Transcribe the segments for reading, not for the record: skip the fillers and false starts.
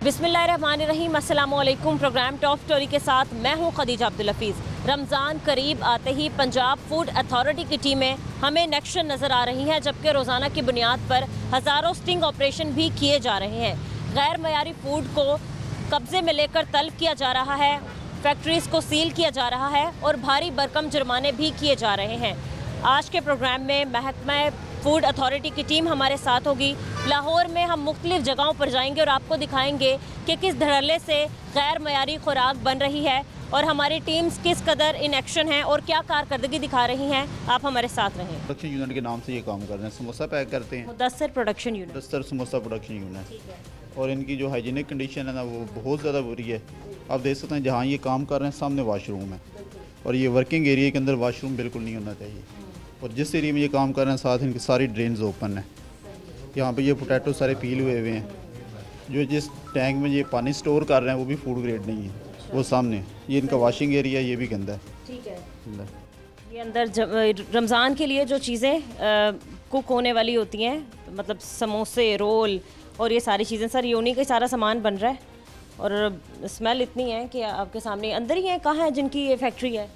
बिस्मिल्लाहिर्रहमानिर्रहीम, अस्सलाम वालेकुम। प्रोग्राम टॉप स्टोरी के साथ मैं हूं खदीजा अब्दुल हफीज़। रमज़ान करीब आते ही पंजाब फूड अथॉरिटी की टीमें हमें नेक्शन नज़र आ रही हैं, जबकि रोज़ाना की बुनियाद पर हज़ारों स्टिंग ऑपरेशन भी किए जा रहे हैं। गैर मयारी फूड को कब्ज़े में लेकर तलब किया जा रहा है, फैक्ट्रीज़ को सील किया जा रहा है और भारी भरकम जुर्माने भी किए जा रहे हैं। आज के प्रोग्राम में महकमा फूड अथॉरिटी की टीम हमारे साथ होगी। लाहौर में हम मुख्तलिफ जगहों पर जाएंगे और आपको दिखाएंगे कि किस धड़ल्ले से गैर मयारी खुराक बन रही है और हमारी टीम्स किस कदर इन एक्शन हैं और क्या कारकर्दगी दिखा रही हैं। आप हमारे साथ रहें। प्रोडक्शन यूनिट के नाम से ये काम कर रहे हैं, समोसा पैक करते हैं। Mudassar production unit, Mudassar samosa production unit. और इनकी जो हाइजीनिक कंडीशन है ना वो बहुत ज़्यादा बुरी है। आप देख सकते हैं जहाँ ये काम कर रहे हैं सामने वाशरूम है और ये वर्किंग एरिया के अंदर वाशरूम बिल्कुल नहीं होना चाहिए। और जिस एरिया में ये काम कर रहे हैं साथ इनकी सारी ड्रेन्स ओपन है। यहाँ पे ये पोटैटो सारे पील हुए हुए हैं। जो जिस टैंक में ये पानी स्टोर कर रहे हैं वो भी फूड ग्रेड नहीं है। वो सामने ये इनका वॉशिंग एरिया, ये भी गंदा है। ठीक है, ये अंदर रमज़ान के लिए जो चीज़ें कुक होने वाली होती हैं, मतलब समोसे, रोल और ये सारी चीज़ें, सर ये उन्हीं का सारा सामान बन रहा है और स्मेल इतनी है कि आपके सामने अंदर ही है। कहाँ है जिनकी ये फैक्ट्री है?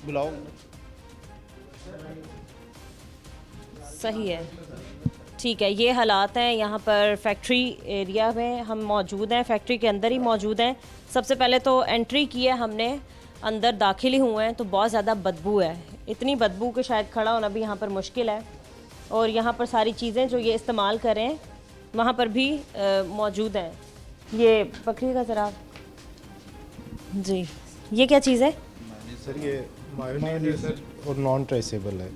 बुलाओ। सही है, ठीक है। ये हालात हैं यहाँ पर फैक्ट्री एरिया में हम मौजूद हैं, फैक्ट्री के अंदर ही मौजूद हैं। सबसे पहले तो एंट्री की है हमने, अंदर दाखिल ही हुए हैं तो बहुत ज़्यादा बदबू है। इतनी बदबू कि शायद खड़ा होना भी यहाँ पर मुश्किल है। और यहाँ पर सारी चीज़ें जो ये इस्तेमाल करें वहाँ पर भी मौजूद हैं। ये पकड़ी का ज़रा जी, ये क्या चीज़ है? सर ये मायोनीज और नॉन ट्रेसेबल है।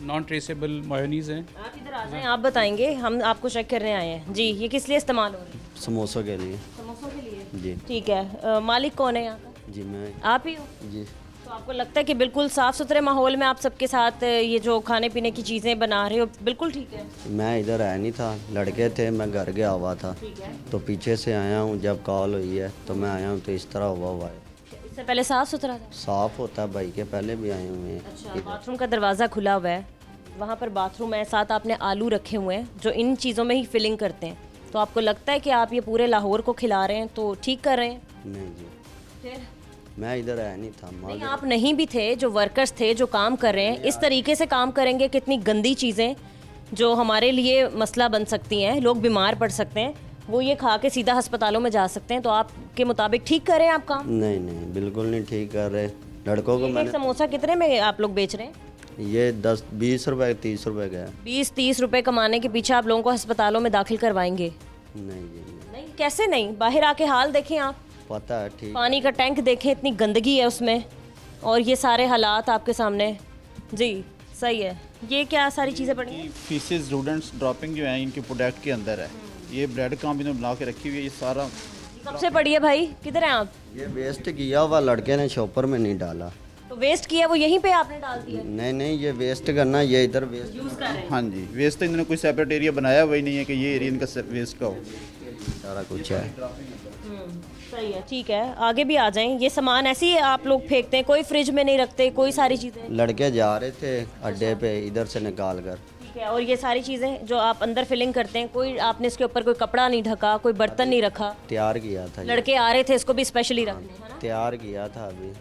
नॉन ट्रेसेबल मायोनीज़ हैं। आप इधर आ जाएं, आप बताएंगे, हम आपको चेक करने आए हैं। जी, ये किस लिए इस्तेमाल हो रही है? समोसों के लिए। समोसों के लिए? जी ठीक है। मालिक कौन है यहाँ का? जी मैं आप ही हो? जी। तो आपको लगता है कि बिल्कुल साफ़ सुथरे माहौल में आप सबके साथ ये जो खाने पीने की चीज़ें बना रहे हो बिल्कुल ठीक है? मैं इधर आया नहीं था, लड़के थे, मैं घर गया हुआ था ठीक है। तो पीछे से आया हूँ। जब कॉल हुई है तो मैं आया हूँ तो इस तरह हुआ है। इससे पहले साफ़ सुथरा था? साफ़ होता है भाई, के पहले भी आए हुए हैं। अच्छा, बाथरूम का दरवाज़ा खुला हुआ है, वहाँ पर बाथरूम है, साथ आपने आलू रखे हुए हैं जो इन चीज़ों में ही फिलिंग करते हैं। तो आपको लगता है कि आप ये पूरे लाहौर को खिला रहे हैं तो ठीक कर रहे हैं? नहीं जी, फिर मैं इधर आया नहीं था। नहीं, आप नहीं भी थे, जो वर्कर्स थे जो काम कर रहे हैं, इस तरीके से काम करेंगे कितनी गंदी चीज़ें जो हमारे लिए मसला बन सकती हैं, लोग बीमार पड़ सकते हैं, वो ये खा के सीधा अस्पतालों में जा सकते हैं। तो आपके मुताबिक ठीक कर रहे हैं आप काम? नहीं नहीं, बिल्कुल नहीं ठीक कर रहे। लड़कों को एक मैंने समोसा कितने में आप लोग बेच रहे हैं? ये 10-20 रुपए 30 रुपए का है। 20-30 रुपए कमाने के पीछे आप लोगों को अस्पतालों में दाखिल करवाएंगे? नहीं जी नहीं। नहीं, कैसे नहीं? बाहर आके हाल देखें आप, पता है ठीक। पानी का टैंक देखें, इतनी गंदगी है उसमें और ये सारे हालात आपके सामने। जी सही है। ये क्या सारी चीज़ें पड़ी हैं? पीसेस स्टूडेंट्स ड्रॉपिंग जो है इनके प्रोडक्ट के अंदर है। ये ब्रेड काम इन्होंने बना के रखी हुई है। ये सारा सबसे पड़ी है भाई, किधर हैं आप? ये वेस्ट किया हुआ लड़के ने शॉपर में नहीं डाला। तो वेस्ट किया वो यहीं पे आपने डाल दिया? नहीं नहीं, ये वेस्ट करना, ये इधर वेस्ट। यूज़ कर रहे हैं? हाँ जी, वेस्ट तो इन्होंने कोई सेपरेट एरिया बनाया हुआ ही नहीं है कि ये एरिया इनका वेस्ट का हो। सारा कुछ है। सही है, ठीक है। आगे भी आ जाएं। ये सामान ऐसे ही आप लोग फेंकते हैं, कोई फ्रिज में नहीं रखते, कोई सारी चीज़ें? लड़के जा रहे थे अड्डे पे इधर से निकाल कर। ठीक है। और ये सारी चीज़ें जो आप अंदर फिलिंग करते हैं, कोई आपने इसके ऊपर कोई कपड़ा नहीं ढका, कोई बर्तन नहीं रखा? तैयार किया था ये। लड़के आ रहे थे इसको भी स्पेशली रखने, है ना? तैयार किया था अभी।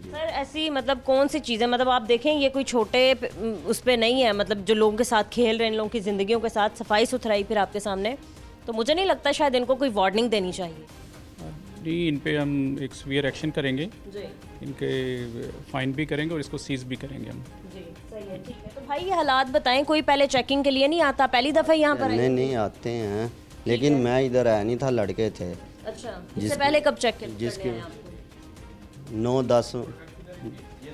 सर ऐसी मतलब कौन सी चीज़ें, मतलब आप देखें ये कोई छोटे उस पर नहीं है, मतलब जो लोगों के साथ खेल रहे हैं, इन लोगों की ज़िंदगियों के साथ, सफाई सुथराई फिर आपके सामने, तो मुझे नहीं लगता शायद इनको कोई वार्निंग देनी चाहिए। नहीं, इन पे हम एक सीवियर एक्शन करेंगे, जी इनके फाइन भी करेंगे और इसको सीज भी करेंगे हम। जी सही है, ठीक है। तो भाई ये हालात बताएं, कोई पहले चेकिंग के लिए नहीं आता? पहली दफ़ा यहाँ पर आए? नहीं नहीं आते हैं, लेकिन मैं इधर आया नहीं था, लड़के थे। अच्छा, इससे पहले कब चेक जिसकी करने आए आपको? 9-10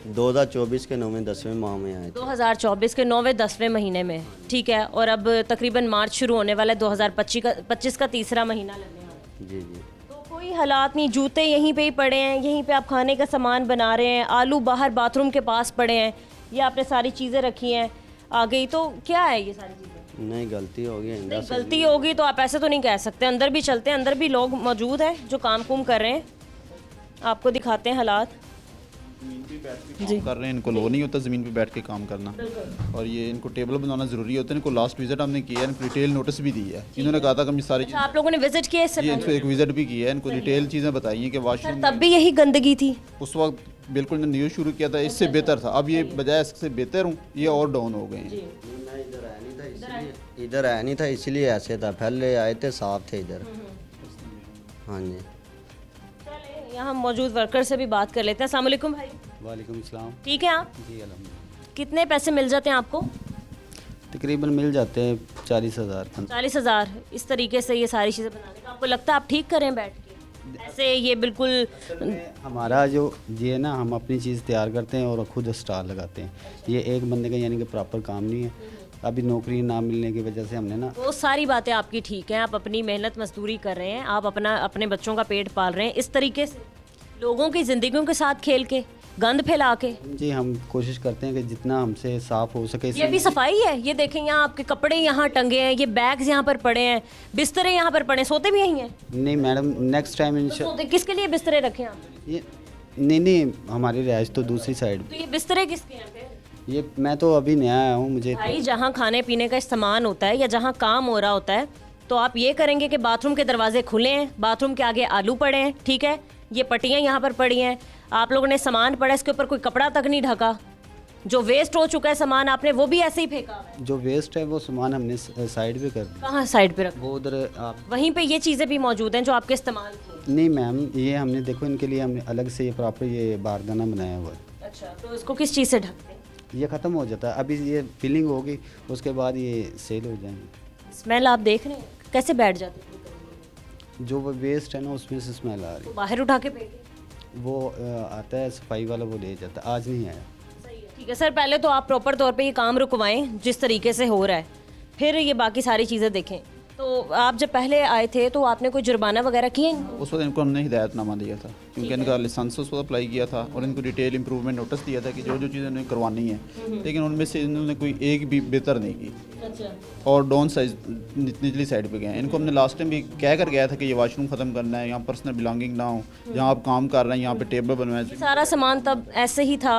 2024 के 9वें-10वें माह में आए थे। 2024 के 9वें-10वें महीने में, ठीक है। और अब तकरीबन मार्च शुरू होने वाला है, 2025 का तीसरा महीना लगने वाला है। जी जी। तो कोई हालात नहीं, जूते यहीं पे ही पड़े हैं, यहीं पे आप खाने का सामान बना रहे हैं, आलू बाहर बाथरूम के पास पड़े हैं, ये आपने सारी चीज़ें रखी हैं आ गई, तो क्या है ये सारी चीज़ें? नहीं, गलती हो गई। नहीं, गलती होगी तो आप ऐसे तो नहीं कह सकते। अंदर भी चलते हैं, अंदर भी लोग मौजूद हैं जो काम कुम कर रहे हैं, आपको दिखाते हैं हालात। ज़मीन पे बैठ के काम कर रहे हैं, इनको लो नहीं होता ज़मीन पे बैठ के काम करना, और ये इनको टेबल बनाना ज़रूरी होता है। इनको लास्ट विजिट हमने किया है, इनको डिटेल नोटिस भी दी है। इन्होंने कहा था कि हम ये सारी अच्छा, आप लोगों ने विजिट किया इससे ये इनको एक विजिट भी किया है, इनको डिटेल चीज़ें बताई हैं कि सर वाशरूम तब भी यही गंदगी थी। उस वक्त बिल्कुल ने न्यूज़ शुरू किया था, इससे बेहतर था। अब ये बजाय इससे बेहतर हूँ, ये और डाउन हो गए हैं। मैं इधर आया नहीं था इसलिए ऐसे था। पहले आए थे साफ थे इधर। हाँ जी। चलें, यहाँ मौजूद वर्कर से भी बात कर लेते हैं। अस्सलाम वालेकुम भाई, वालेकुम सलाम। ठीक है आप? जी अल्हम्दुलिल्लाह। कितने पैसे मिल जाते हैं आपको? तकरीबन मिल जाते हैं 40,000। 40,000। इस तरीके से ये सारी चीज़ें बनाने का आपको लगता है आप ठीक करें बैठ के? ऐसे ये बिल्कुल हमारा जो ये ना, हम अपनी चीज़ तैयार करते हैं और खुद स्टॉल लगाते हैं। ये एक बंदे का यानी कि प्रॉपर काम नहीं है। अभी नौकरी ना मिलने की वजह से हमने ना, वो सारी बातें आपकी ठीक हैं, आप अपनी मेहनत मजदूरी कर रहे हैं, आप अपने बच्चों का पेट पाल रहे हैं। इस तरीके से लोगों की ज़िंदगियों के साथ खेल के, गंद फैला के, जी हम कोशिश करते हैं कि जितना हमसे साफ़ हो सके। ये भी सफाई है। ये देखें, यहाँ आपके कपड़े यहाँ टंगे हैं, ये बैग्स यहाँ पर पड़े हैं, बिस्तरे यहाँ पर पड़े हैं, सोते भी यहीं हैं? नहीं मैडम, नेक्स्ट टाइम इंशा सोते किसके लिए बिस्तरे रखे हैं आप? ये नहीं, हमारी रिहाइश तो दूसरी साइड। तो ये बिस्तरे किसके हैं फिर? ये मैं तो अभी नया आया हूँ। मुझे भाई जहाँ खाने पीने का सामान होता है या जहाँ काम हो रहा होता है, तो आप ये करेंगे कि बाथरूम के दरवाजे खुले हैं, बाथरूम के आगे आलू पड़े हैं, ठीक है, ये पट्टियाँ यहाँ पर पड़ी हैं, आप लोगों ने सामान पड़ा, इसके ऊपर कोई कपड़ा तक नहीं ढका, जो वेस्ट हो चुका है सामान आपने वो भी ऐसे ही फेंका हुआ है। जो वेस्ट है वो सामान हमने साइड पे कर दिया। कहाँ साइड पे रखा? वो उधर आप वहीं पे ये चीज़ें भी मौजूद हैं जो आपके इस्तेमाल की। नहीं मैम, ये हमने देखो इनके लिए हमने अलग से ये प्रॉपर ये बारदाना बनाया हुआ है। अच्छा, तो इसको किस चीज़ से ढकते हैं? ये ख़त्म हो जाता है, अभी ये फिलिंग होगी उसके बाद ये सेल हो जाएंगे। स्मेल आप देख रहे हैं कैसे बैठ जाते हैं? जो वो वेस्ट है ना उसमें से स्मेल आ रही तो बाहर उठा के फेंके। है। वो आता है सफाई वाला, वो ले जाता है। आज नहीं आया। ठीक है सर, पहले तो आप प्रॉपर तौर पे ये काम रुकवाएं जिस तरीके से हो रहा है, फिर ये बाकी सारी चीज़ें देखें। तो आप जब पहले आए थे तो आपने कोई जुर्माना वगैरह किए इनको? उस वक्त इनको हमने हिदायतनामा दिया था, क्योंकि इनका लाइसेंस उस वक्त अप्लाई किया था, और इनको डिटेल इंप्रूवमेंट नोटिस दिया था कि जो जो चीज़ें उन्हें करवानी है, लेकिन उनमें से इन्होंने कोई एक भी बेहतर नहीं की, अच्छा, और डाउन साइज निचली साइड पे गए हैं। इनको हमने लास्ट टाइम भी कह कर गया था कि ये वाशरूम ख़त्म करना है, यहाँ पर्सनल बिलोंगिंग ना हो, जहाँ आप काम कर रहे हैं यहाँ पे टेबल बनवाए। सारा सामान तब ऐसे ही था,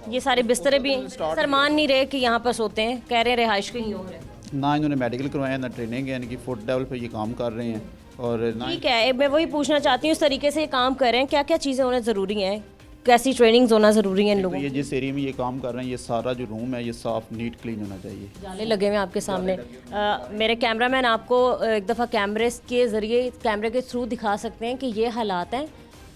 ये सारे बिस्तरे भी सर मान नहीं रहे कि यहाँ पर सोते हैं, कह रहे हैं रिहाइश कहीं और है। ना इन्होंने मेडिकल करवाया, ना ट्रेनिंग है, यानी कि फुट लेवल पे ये काम कर रहे हैं, और ना ठीक है, मैं वही पूछना चाहती हूँ इस तरीके से ये काम कर रहे हैं, क्या क्या चीज़ें होना ज़रूरी हैं, कैसी ट्रेनिंग्स होना ज़रूरी है इन तो लोगों ये जिस एरिया में ये काम कर रहे हैं, ये सारा जो रूम है ये साफ नीट क्लीन होना चाहिए। को? जाले लगे हुए हैं आपके सामने। मेरे कैमरामैन आपको एक दफ़ा कैमरे के ज़रिए, कैमरे के थ्रू दिखा सकते हैं कि ये हालात हैं।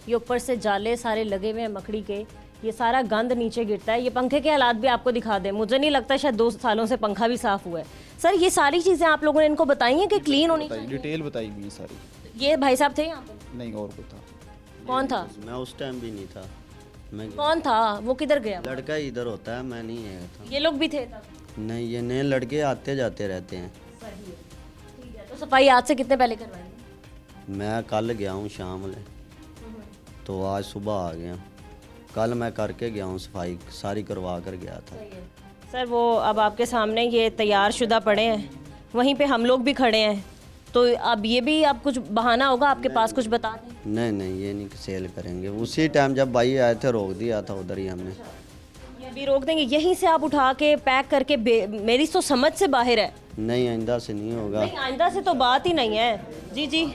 ये ऊपर से जाले सारे लगे हुए हैं मकड़ी के, ये सारा गंद नीचे गिरता है। ये पंखे के हालात भी आपको दिखा दें, मुझे नहीं लगता शायद 2 सालों से पंखा भी साफ़ हुआ है। सर ये सारी चीज़ें आप लोगों ने इनको बताई हैं कि क्लीन होनी चाहिए? डिटेल बताई हुई है सारी। ये भाई साहब थे यहाँ पे? नहीं, और कोई था? कौन था? मैं उस टाइम भी नहीं था। मैं कौन था? वो किधर गया? लड़का इधर होता है, मैं नहीं आया था। ये लोग भी थे तब? नहीं, ये नए लड़के आते जाते रहते हैं। सही है, ठीक है। तो सफाई आज से कितने पहले करवाई? मैं कल गया हूँ शाम में, तो आज सुबह आ गया। कल मैं करके गया हूँ, सफाई सारी करवा कर गया था। सर वो अब आपके सामने ये तैयार शुदा पड़े हैं, वहीं पे हम लोग भी खड़े हैं, तो अब ये भी अब कुछ बहाना होगा आपके पास, कुछ बता दें। नहीं, ये नहीं सेल करेंगे। उसी टाइम जब भाई आए थे रोक दिया था उधर ही हमने। ये अभी रोक देंगे? यहीं से आप उठा के पैक करके मेरी तो समझ से बाहर है। नहीं, आइंदा से नहीं होगा। नहीं, आइंदा से तो बात ही नहीं है। जी जी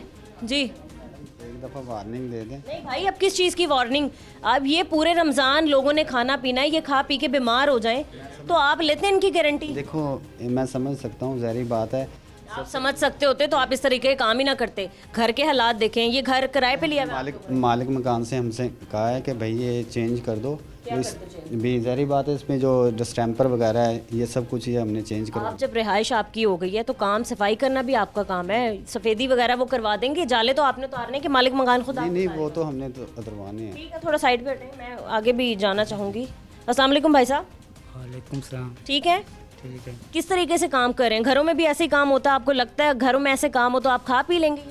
जी, एक दफ़ा वार्निंग दे दें। नहीं भाई, अब किस चीज़ की वार्निंग? अब ये पूरे रमज़ान लोगों ने खाना पीना है, ये खा पी के बीमार हो जाएं तो आप लेते हैं इनकी गारंटी? देखो, मैं समझ सकता हूँ, ज़ाहिर बात है। आप समझ सकते होते तो आप इस तरीके के काम ही ना करते। घर के हालात देखें, ये घर किराए पे लिया हुआ है। मालिक मकान से हमसे कहा है कि भाई ये चेंज कर दो। भी ज़ाहिर बात है, इसमें जो डिस्टेम्पर वगैरह है ये सब कुछ ये हमने चेंज करवा। आप जब रिहाइश आपकी हो गई है तो काम सफाई करना भी आपका काम है। सफ़ेदी वगैरह वो करवा देंगे, जाले तो आपने उतारने के, मालिक मकान खुद आप नहीं, वो तो हमने तो उतरवाने हैं। ठीक है, थोड़ा साइड पे हटें, मैं आगे भी जाना चाहूँगी। अस्सलाम वालेकुम भाई साहब। वालेकुम सलाम। ठीक है, ठीक है। किस तरीके से काम कर रहे हैं? घरों में भी ऐसे ही काम होता है? आपको लगता है घरों में ऐसे काम हो तो आप खा पी लेंगे?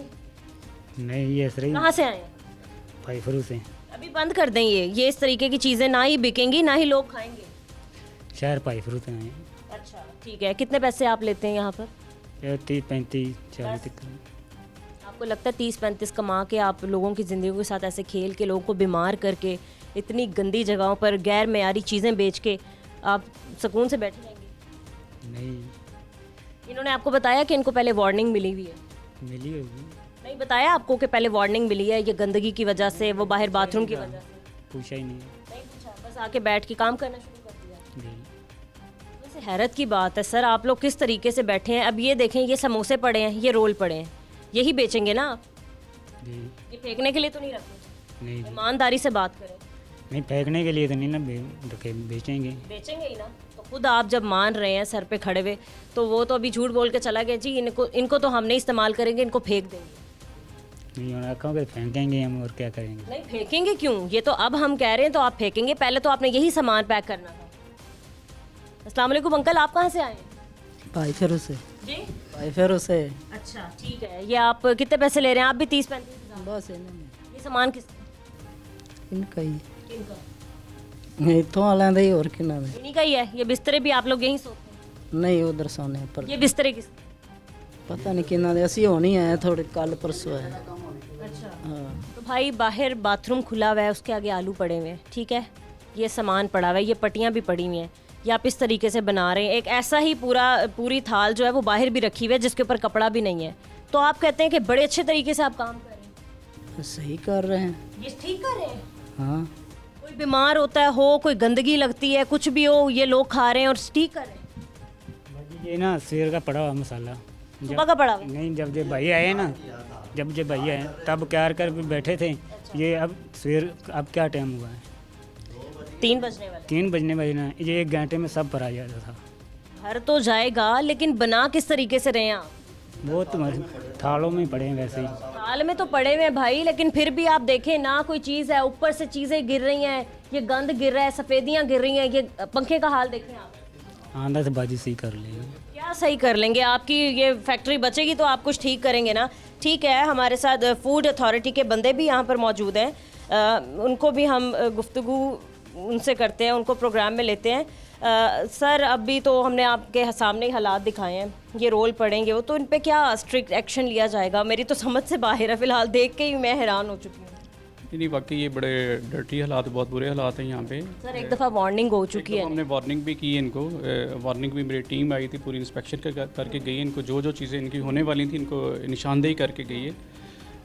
नहीं, ये सही कहाँ से आए हैं? भाई फरू से। अभी बंद कर दें ये इस तरीके की चीज़ें ना ही बिकेंगी ना ही लोग खाएंगे। शहर भाई फरू से आए हैं। अच्छा ठीक है, कितने पैसे आप लेते हैं यहाँ पर? ये 30 35 40 तक। आपको लगता है 30-35 कमा के आप लोगों की ज़िंदगी के साथ ऐसे खेल के लोगों को बीमार करके इतनी गंदी जगहों पर गैर मेयारी चीज़ें बेच के आप सुकून से बैठे रहेंगे? नहीं इन्होंने आपको बताया कि इनको पहले वार्निंग मिली हुई है? मिली होगी, नहीं बताया आपको कि पहले वार्निंग मिली है ये गंदगी की वजह से, वो बाहर बाथरूम की वजह से? पूछा ही नहीं। नहीं पूछा, बस आके बैठ के काम करना शुरू कर दिया। जी वैसे हैरत की बात है सर, आप लोग किस तरीके से बैठे हैं। अब ये देखें, ये समोसे पड़े हैं, ये रोल पड़े हैं, यही बेचेंगे ना आप? जी ये फेंकने के लिए तो नहीं रखते? नहीं जी, ईमानदारी से बात करें। नहीं फेंकने के लिए तो नहीं ना, रखे बेचेंगे। बेचेंगे ही ना। तो खुद आप जब मान रहे हैं सर पे खड़े हुए, तो वो तो अभी झूठ बोल के चला गया जी इनको तो हम नहीं इस्तेमाल करेंगे, इनको फेंक देंगे। नहीं उन्होंने कहा कि फेंकेंगे हम, और क्या करेंगे। नहीं फेंकेंगे क्यों, ये तो अब हम कह रहे हैं तो आप फेंकेंगे, पहले तो आपने यही सामान पैक करना था। अस्सलाम वालेकुम अंकल, आप कहाँ से आए हैं? भाई फिर से जी भाई फिर से अच्छा ठीक है। ये आप कितने पैसे ले रहे हैं? आप भी 30-35 हज़ार। बस इन्होंने ये सामान किस इनका ही किनका? इतों वालों का ही और किना दे इन्हीं का ही है। ये बिस्तरे भी आप लोग यहीं सोते हैं? नहीं उधर सोने पर ये बिस्तरे किस? पता नहीं किना दे असी होनी आए थोड़े कल परसों है। अच्छा हाँ तो भाई बाहर बाथरूम खुला हुआ है, उसके आगे आलू पड़े हुए हैं, ठीक है, ये सामान पड़ा हुआ है, ये पट्टियाँ भी पड़ी हुई हैं, ये आप इस तरीके से बना रहे हैं। एक ऐसा ही पूरी थाल जो है वो बाहर भी रखी हुई है जिसके ऊपर कपड़ा भी नहीं है, तो आप कहते हैं कि बड़े अच्छे तरीके से आप काम कर रहे हैं। सही कर रहे हैं। ये ठीक कर रहे हैं? हाँ कोई बीमार होता है हो, कोई गंदगी लगती है, कुछ भी हो, ये लोग खा रहे हैं और ठीक कर रहे हैं। ये ना शेर का पड़ा हुआ मसाला, सुबह का पड़ा हुआ है? नहीं जब जब भाई आए ना, जब भाई आए तब क्या कर बैठे थे। ये अब शेर, अब क्या टाइम हुआ है? 3 बजने वाले। 3 बजने वाले ना, ये 1 घंटे में सब भरा जाता था। भर तो जाएगा, लेकिन बना किस तरीके से रहे हैं आप? वो तुम्हारे थालों में पड़े हैं वैसे ही। थाल में तो पड़े हुए हैं भाई, लेकिन फिर भी आप देखें ना, कोई चीज़ है, ऊपर से चीज़ें गिर रही हैं, ये गंद गिर रहा है, सफ़ेदियाँ गिर रही हैं, ये पंखे का हाल देखें आप। आंधा से बाजी सही कर लेंगे। क्या सही कर लेंगे? आपकी ये फैक्ट्री बचेगी तो आप कुछ ठीक करेंगे ना। ठीक है, हमारे साथ फूड अथॉरिटी के बंदे भी यहाँ पर मौजूद हैं, उनको भी हम गुफ्तगू उनसे करते हैं, उनको प्रोग्राम में लेते हैं। सर अभी तो हमने आपके सामने ही हालात दिखाए हैं, ये रोल पड़ेंगे वो, तो इन पे क्या स्ट्रिक्ट एक्शन लिया जाएगा? मेरी तो समझ से बाहर है, फ़िलहाल देख के ही मैं हैरान हो चुकी हूँ। नहीं वाकई ये बड़े डर्टी हालात, बहुत बुरे हालात हैं यहाँ पे। सर एक दफ़ा वार्निंग हो चुकी है। हमने वार्निंग भी की इनको, वार्निंग भी मेरी टीम आई थी, पूरी इंस्पेक्शन करके गई है, इनको जो जो चीज़ें इनकी होने वाली थी इनको निशानदेही करके गई है,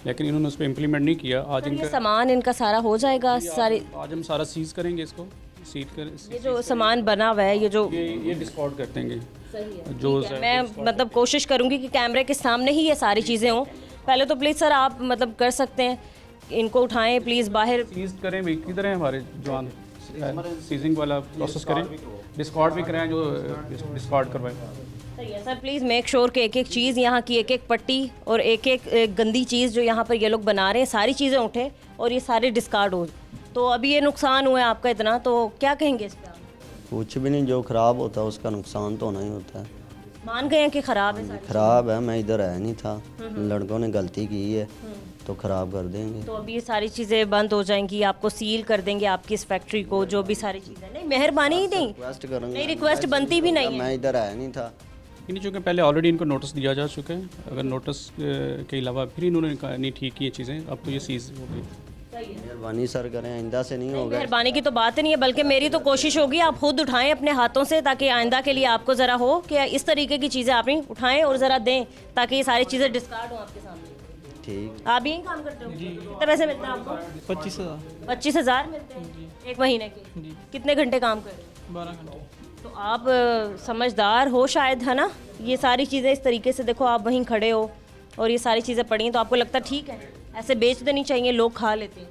लेकिन इन्होंने उस पर इम्प्लीमेंट नहीं किया। आज ये इनका सामान इनका सारा हो जाएगा सारी? आज हम सारा सीज करेंगे, इसको सीज कर ये जो सामान बना हुआ है, ये जो ये डिस्कार्ड कर देंगे। सही है, जो ठीक है। मैं मतलब कोशिश करूंगी कि कैमरे के सामने ही ये सारी चीज़ें हों। पहले तो प्लीज़ सर आप मतलब कर सकते हैं, इनको उठाएं प्लीज़ बाहर। सीज करें भाई, किधर हैं हमारे जवान? सीजिंग वाला प्रोसेस करें, डिस्कार्ड भी कराएं, जो डिस्कार्ड करवाएं। सही है सर, प्लीज़ मेक श्योर कि एक एक चीज़ यहाँ की, एक एक पट्टी और एक एक गंदी चीज़ जो यहाँ पर ये लोग बना रहे हैं, सारी चीज़ें उठे और ये सारे डिस्कार्ड हो। तो अभी ये नुकसान हुआ है आपका इतना, तो क्या कहेंगे इस पर आप? कुछ भी नहीं, जो ख़राब होता है उसका नुकसान तो होना ही होता है। मान गए हैं कि ख़राब है सारी? ख़राब है, मैं इधर आया नहीं था, लड़कों ने गलती की है तो ख़राब कर देंगे। तो अभी ये सारी चीज़ें बंद हो जाएंगी, आपको सील कर देंगे आपकी इस फैक्ट्री को, जो भी सारी चीज़ें। नहीं मेहरबानी ही नहीं, रिक्वेस्ट करूँगा, नहीं रिक्वेस्ट बनती भी नहीं है। मैं इधर आया नहीं था। नहीं, चूँकि पहले ऑलरेडी इनको नोटिस दिया जा चुका है, अगर नोटिस के अलावा फिर इन्होंने कहा नहीं ठीक की ये चीज़ें, अब तो ये सीज हो गई। मेहरबानी सर करें, आइंदा से नहीं होगा। मेहरबानी की तो बात ही नहीं है, बल्कि मेरी तो कोशिश होगी आप खुद उठाएं अपने हाथों से, ताकि आइंदा के लिए आपको ज़रा हो कि इस तरीके की चीज़ें आप नहीं उठाएं और ज़रा दें, ताकि ये सारी चीज़ें डिस्कार्ड हों आपके सामने। ठीक, आप यही काम करते हो? कितने पैसे मिलते हैं आपको? 25,000। 25,000 मिलते हैं एक महीने के? कितने घंटे काम कर रहे हैं? 12 घंटे। तो आप समझदार हो शायद, है ना? ये सारी चीज़ें इस तरीके से देखो, आप वहीं खड़े हो और ये सारी चीज़ें पड़ी हैं, तो आपको लगता ठीक है ऐसे बेच देनी चाहिए, लोग खा लेते हैं,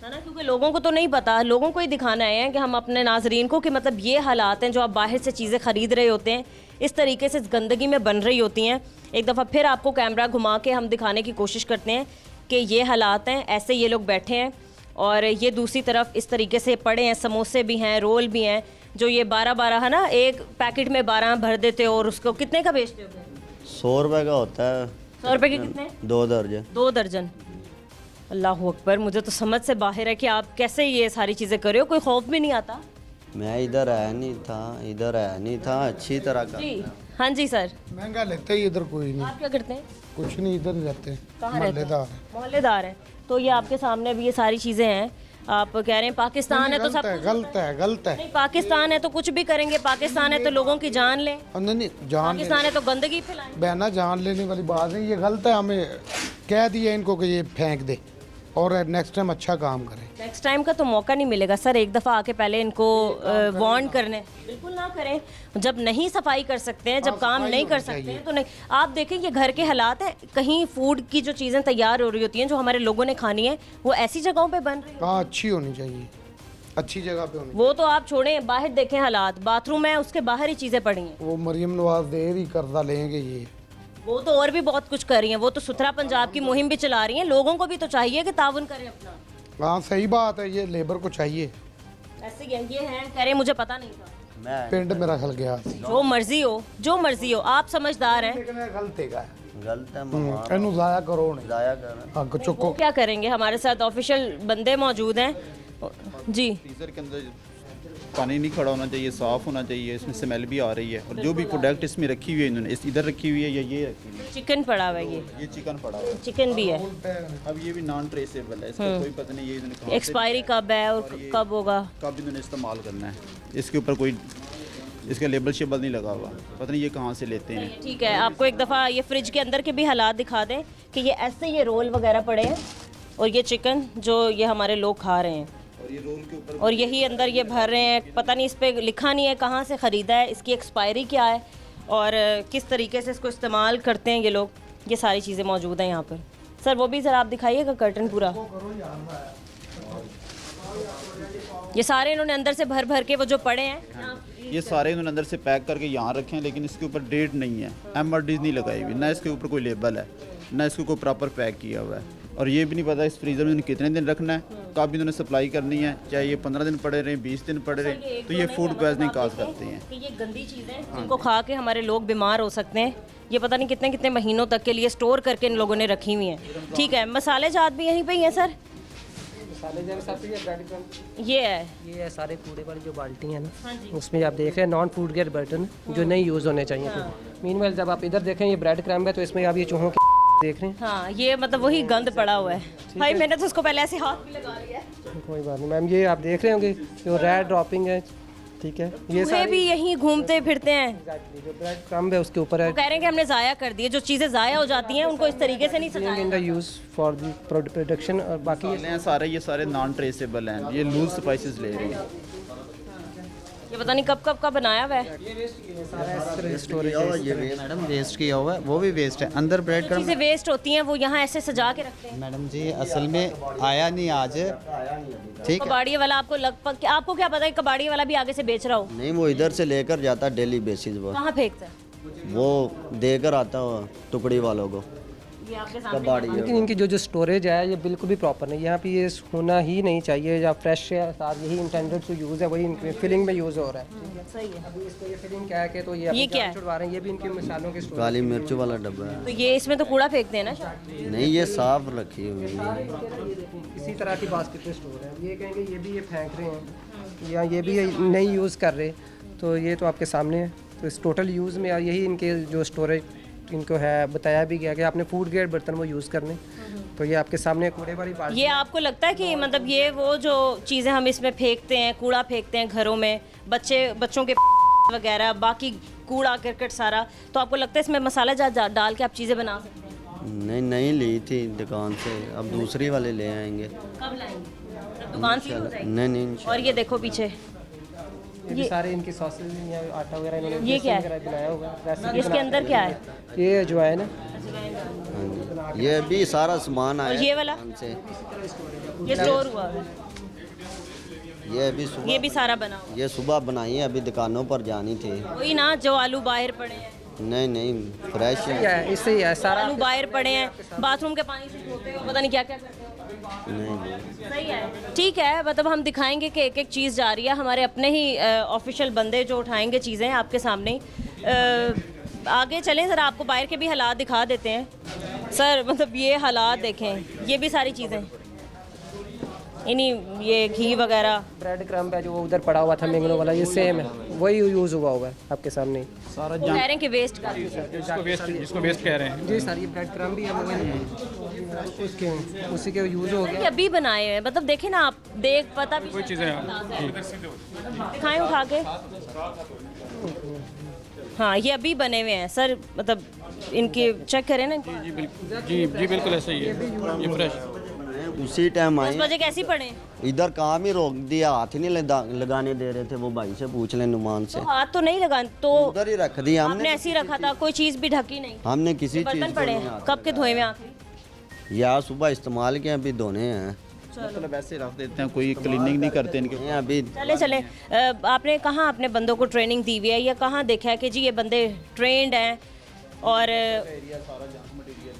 है ना? क्योंकि लोगों को तो नहीं पता, लोगों को ही दिखाना है कि हम अपने नाजरीन को कि मतलब ये हालात हैं, जो आप बाहर से चीज़ें ख़रीद रहे होते हैं, इस तरीके से गंदगी में बन रही होती हैं। एक दफ़ा फिर आपको कैमरा घुमा के हम दिखाने की कोशिश करते हैं कि ये हालात हैं, ऐसे ये लोग बैठे हैं और ये दूसरी तरफ इस तरीके से पड़े हैं, समोसे भी हैं, रोल भी हैं, जो ये 12 है ना, एक पैकेट में 12 भर देते हो और उसको कितने का बेचते हो? 100 रुपये का होता है। 100 रुपये के कितने? 2 दर्जन। 2 दर्जन। अल्लाह अकबर, मुझे तो समझ से बाहर है कि आप कैसे ये सारी चीज़ें कर रहे हो, कोई खौफ भी नहीं आता? मैं इधर आया नहीं था, अच्छी तरह का। जी हाँ जी सर, महंगा लेते ही इधर कोई नहीं, आप क्या करते हैं? कुछ नहीं, इधर रहते हैं, कहाँ रहते हैं? मोहल्लेदार। मोहल्लेदार हैं। तो ये आपके सामने अभी ये सारी चीज़ें हैं, आप कह रहे हैं पाकिस्तान है तो सब कुछ गलत है गलत है। नहीं, पाकिस्तान है तो कुछ भी करेंगे, पाकिस्तान है तो लोगों की जान लें, नहीं जान पाकिस्तान है तो गंदगी फैलाएं। बहना जान लेने वाली बात नहीं, ये गलत है। हमें कह दिया इनको कि ये फेंक दे और नेक्स्ट टाइम अच्छा काम करें। नेक्स्ट टाइम का तो मौका नहीं मिलेगा सर, एक दफ़ा आके पहले इनको वार्न करने, बिल्कुल ना करें। जब नहीं सफाई कर सकते हैं, जब काम नहीं कर सकते हैं तो नहीं। आप देखें ये घर के हालात हैं, कहीं फूड की जो चीज़ें तैयार हो रही होती हैं जो हमारे लोगों ने खानी है वो ऐसी जगहों पे बन रही हैं। हाँ, अच्छी होनी चाहिए, अच्छी जगह पे होनी। वो तो आप छोड़ें, बाहर देखें हालात, बाथरूम है उसके बाहर ही चीज़ें पड़ी हैं। वो मरियम नवाज देर ही कर्जा लेंगे ये। वो तो और भी बहुत कुछ कर रही हैं, वो तो सुथरा पंजाब की मुहिम भी चला रही हैं। लोगों को भी तो चाहिए कि ताउन करें अपना। हाँ सही बात है, ये लेबर को चाहिए। ऐसे ये हैं कह रहे मुझे पता नहीं था। पिंड मेरा खल गया जो मर्जी हो, जो मर्जी हो, आप समझदार हैं। गलत है गलत है ਇਹਨੂੰ ਜ਼ਾਇਆ ਕਰੋ ਨਹੀਂ जाया कर हक चुको। क्या करेंगे, हमारे साथ ऑफिशियल बंदे मौजूद हैं जी। फ्रीज़र के अंदर पानी नहीं खड़ा होना चाहिए, साफ़ होना चाहिए, इसमें स्मेल भी आ रही है। और जो भी प्रोडक्ट इसमें रखी हुई है इन्होंने, इस इधर रखी हुई है या ये रखी हुई चिकन पड़ा हुआ है, है, ये चिकन पड़ा हुआ है। चिकन भी है। अब ये भी नॉन ट्रेसेबल है, इसका कोई पता नहीं ये इन्होंने कहाँ से- एक्सपायरी कब है और कब होगा। कब इन्होंने इस्तेमाल करना है। इसके ऊपर कोई इसका लेबल शेबल नहीं लगा हुआ, पता नहीं ये कहाँ से लेते हैं। ठीक है, आपको एक दफ़ा ये फ्रिज के अंदर के भी हालात दिखा दें कि ये ऐसे ये रोल वगैरह पड़े हैं और ये चिकन जो ये हमारे लोग खा रहे हैं और ये रोल के ऊपर और यही अंदर ये भर रहे हैं। पता नहीं इस पर लिखा नहीं है कहाँ से ख़रीदा है, इसकी एक्सपायरी क्या है और किस तरीके से इसको इस्तेमाल करते हैं ये लोग। ये सारी चीज़ें मौजूद हैं यहाँ पर। सर वो भी ज़रा आप दिखाइएगा कर्टन पूरा। ये सारे इन्होंने अंदर से भर भर के वो जो पड़े हैं, ये सारे इन्होंने अंदर से पैक करके यहाँ रखे हैं, लेकिन इसके ऊपर डेट नहीं है, MRD नहीं लगाई हुई, ना इसके ऊपर कोई लेबल है, ना इसको कोई प्रॉपर पैक किया हुआ है। और ये भी नहीं पता इस फ्रीज़र में इन्होंने कितने दिन रखना है, कब इन्होंने सप्लाई करनी है, चाहे ये 15 दिन पड़े रहें, 20 दिन पड़े रहें, तो ये फूड पॉइजनिंग काज करते हैं। कि ये गंदी चीज़ें जिनको खा के हमारे लोग बीमार हो सकते हैं। ये पता नहीं कितने कितने महीनों तक के लिए स्टोर करके इन लोगों ने रखी हुई हैं। ठीक है, मसाले जात भी यहीं पे ही हैं सर। ये है, ये है सारे कूड़े वाली जो बाल्टी है ना, उसमें आप देख रहे हैं नॉन फूड ग्रेड बर्तन जो नहीं यूज़ होने चाहिए थे। मीनवाइल जब आप इधर देखें ये ब्रेड क्रम्ब है तो इसमें आप ये चूहों के देख रहे हैं। हाँ ये मतलब वही गंद पड़ा हुआ है। भाई मैंने तो उसको पहले ऐसे हाथ भी लगा लिया है। कोई बात नहीं मैम, ये आप देख रहे होंगे जो रेड ड्रॉपिंग है, ठीक है। ये चूहे भी यहीं घूमते फिरते हैं। जो ब्रेड क्रम्ब है उसके ऊपर है वो कह रहे हैं कि हमने ज़ाया कर दिए, जो चीज़ें ज़ाया हो जाती हैं उनको इस तरीके से नहीं सजाया। In the use for the production. और बाकी मसाले हैं सारे, ये सारे नॉन ट्रेसेबल हैं, ये लूज स्पाइसेस ले रही हैं। ये पता नहीं कब कब का बनाया हुआ है। मैडम वेस्ट किया हुआ है, वो भी वेस्ट है। अंदर ब्रेड जो चीज़ें वेस्ट होती हैं वो यहाँ ऐसे सजा के रखते हैं। मैडम जी असल में आया नहीं आज, ठीक है। कबाड़ी वाला आपको लगभग, आपको क्या पता है कबाड़ी वाला भी आगे से बेच रहा हो? नहीं, वो इधर से लेकर जाता डेली बेसिस पर, कहाँ फेंकता है? वो देकर आता हो टुकड़ी वालों को। ये आपके सामने कबाड़ी लेकिन इनकी जो स्टोरेज है ये बिल्कुल भी प्रॉपर नहीं। यहाँ पे ये होना ही नहीं चाहिए, या फ्रेश है साथ यही इंटेंडेड टू यूज़ है, वही इनके फिलिंग में यूज़ हो रहा है। सही है। अभी इसको ये फिलिंग क्या है कि तो ये क्या है? छुड़वा रहे हैं, ये भी इनके मसालों के स्टोर। काली मिर्च वाला डब्बा है। तो ये इसमें तो कूड़ा फेंकते हैं ना शायद? नहीं, ये साफ रखी हुई है। इसी तरह की बास्केट में स्टोर है। ये कहेंगे ये भी ये फेंक रहे हैं या ये भी नहीं यूज़ कर रहे, तो ये तो आपके सामने है। तो इस टोटल यूज़ में यही इनके जो स्टोरेज इनको है बताया भी गया कि आपने फूड ग्रेड बर्तन वो यूज़ करने। तो ये आपके सामने कूड़े वाली बाल्टी। ये आपको लगता है कि मतलब ये वो जो चीज़ें हम इसमें फेंकते हैं, कूड़ा फेंकते हैं घरों में, बच्चों के वगैरह बाकी कूड़ा करकट सारा, तो आपको लगता है इसमें मसाला डाल के आप चीज़ें बना सकते हैं? नहीं ली थी दुकान से, अब दूसरी वाले ले आएंगे। कब लाएंगे? जब दुकान सील हो जाएगी? नहीं। और ये देखो पीछे ये भी सारे इनके सॉसेज या आटा वगैरह इन्होंने ये क्या है? वगैरह बनाया होगा। इसके अंदर क्या है? ये जो है ना, ये भी सारा सामान और आया ये वाला? दुकान से। ये स्टोर हुआ है, ये भी सारा बना हुआ। ये सुबह बनाई है, अभी दुकानों पर जानी थी। वही ना जो आलू बाहर पड़े हैं, नहीं फ्रेश है। क्या है इससे ही है सारा। आलू बाहर पड़े हैं, बाथरूम के पानी से धोते हो, पता नहीं क्या क्या करते हो। नहीं सही है, ठीक है। मतलब हम दिखाएंगे कि एक एक चीज़ जा रही है, हमारे अपने ही ऑफिशियल बंदे जो उठाएंगे चीज़ें आपके सामने ही। आगे चलें ज़रा, आपको बाहर के भी हालात दिखा देते हैं सर। मतलब ये हालात देखें, ये भी सारी चीज़ें इन्हीं, ये घी वगैरह, ब्रेड क्रम्ब है जो उधर पड़ा हुआ था मैंगनो वाला, ये सेम है। वही यूज़ हुआ होगा आपके सामने ही। सारा वो कह रहे हैं कि वेस्ट कर जिसको वेस्ट कह रहे हैं। जी सर, ये ब्रेड क्रम्ब भी है उसके उसी के यूज़ हो गया। ये अभी बनाए हैं, मतलब देखें ना आप, देख पता भी कोई चीज़ें दिखाएं उठा के। हाँ ये अभी बने हुए हैं सर, मतलब इनके चेक करें ना। जी बिल्कुल ऐसा ही है, ये फ्रेश। उसी टाइम 10 आए, बजे कैसे पढ़े? इधर काम ही रोक दिया, हाथ ही नहीं लगाने दे रहे थे। वो भाई से पूछ लें, नुमान से। तो हाथ तो नहीं लगा, तो उधर ही रख दिया आपने हमने। ऐसे ही रखा था, कोई चीज़ भी ढकी नहीं? हमने किसी बर्तन चीज़ को पड़े नहीं हाथ कब के धोए हुए आखिरी? लगाया। यार सुबह इस्तेमाल किए, अभी धोने हैं। मतलब ऐसे रख देते हैं, कोई क्लीनिंग नहीं करते इनके। ये अभी चले चले। आपने कहाँ अपने बंदों को ट्रेनिंग दी हुई है या कहाँ देखा है कि जी ये बंदे ट्रेंड हैं? और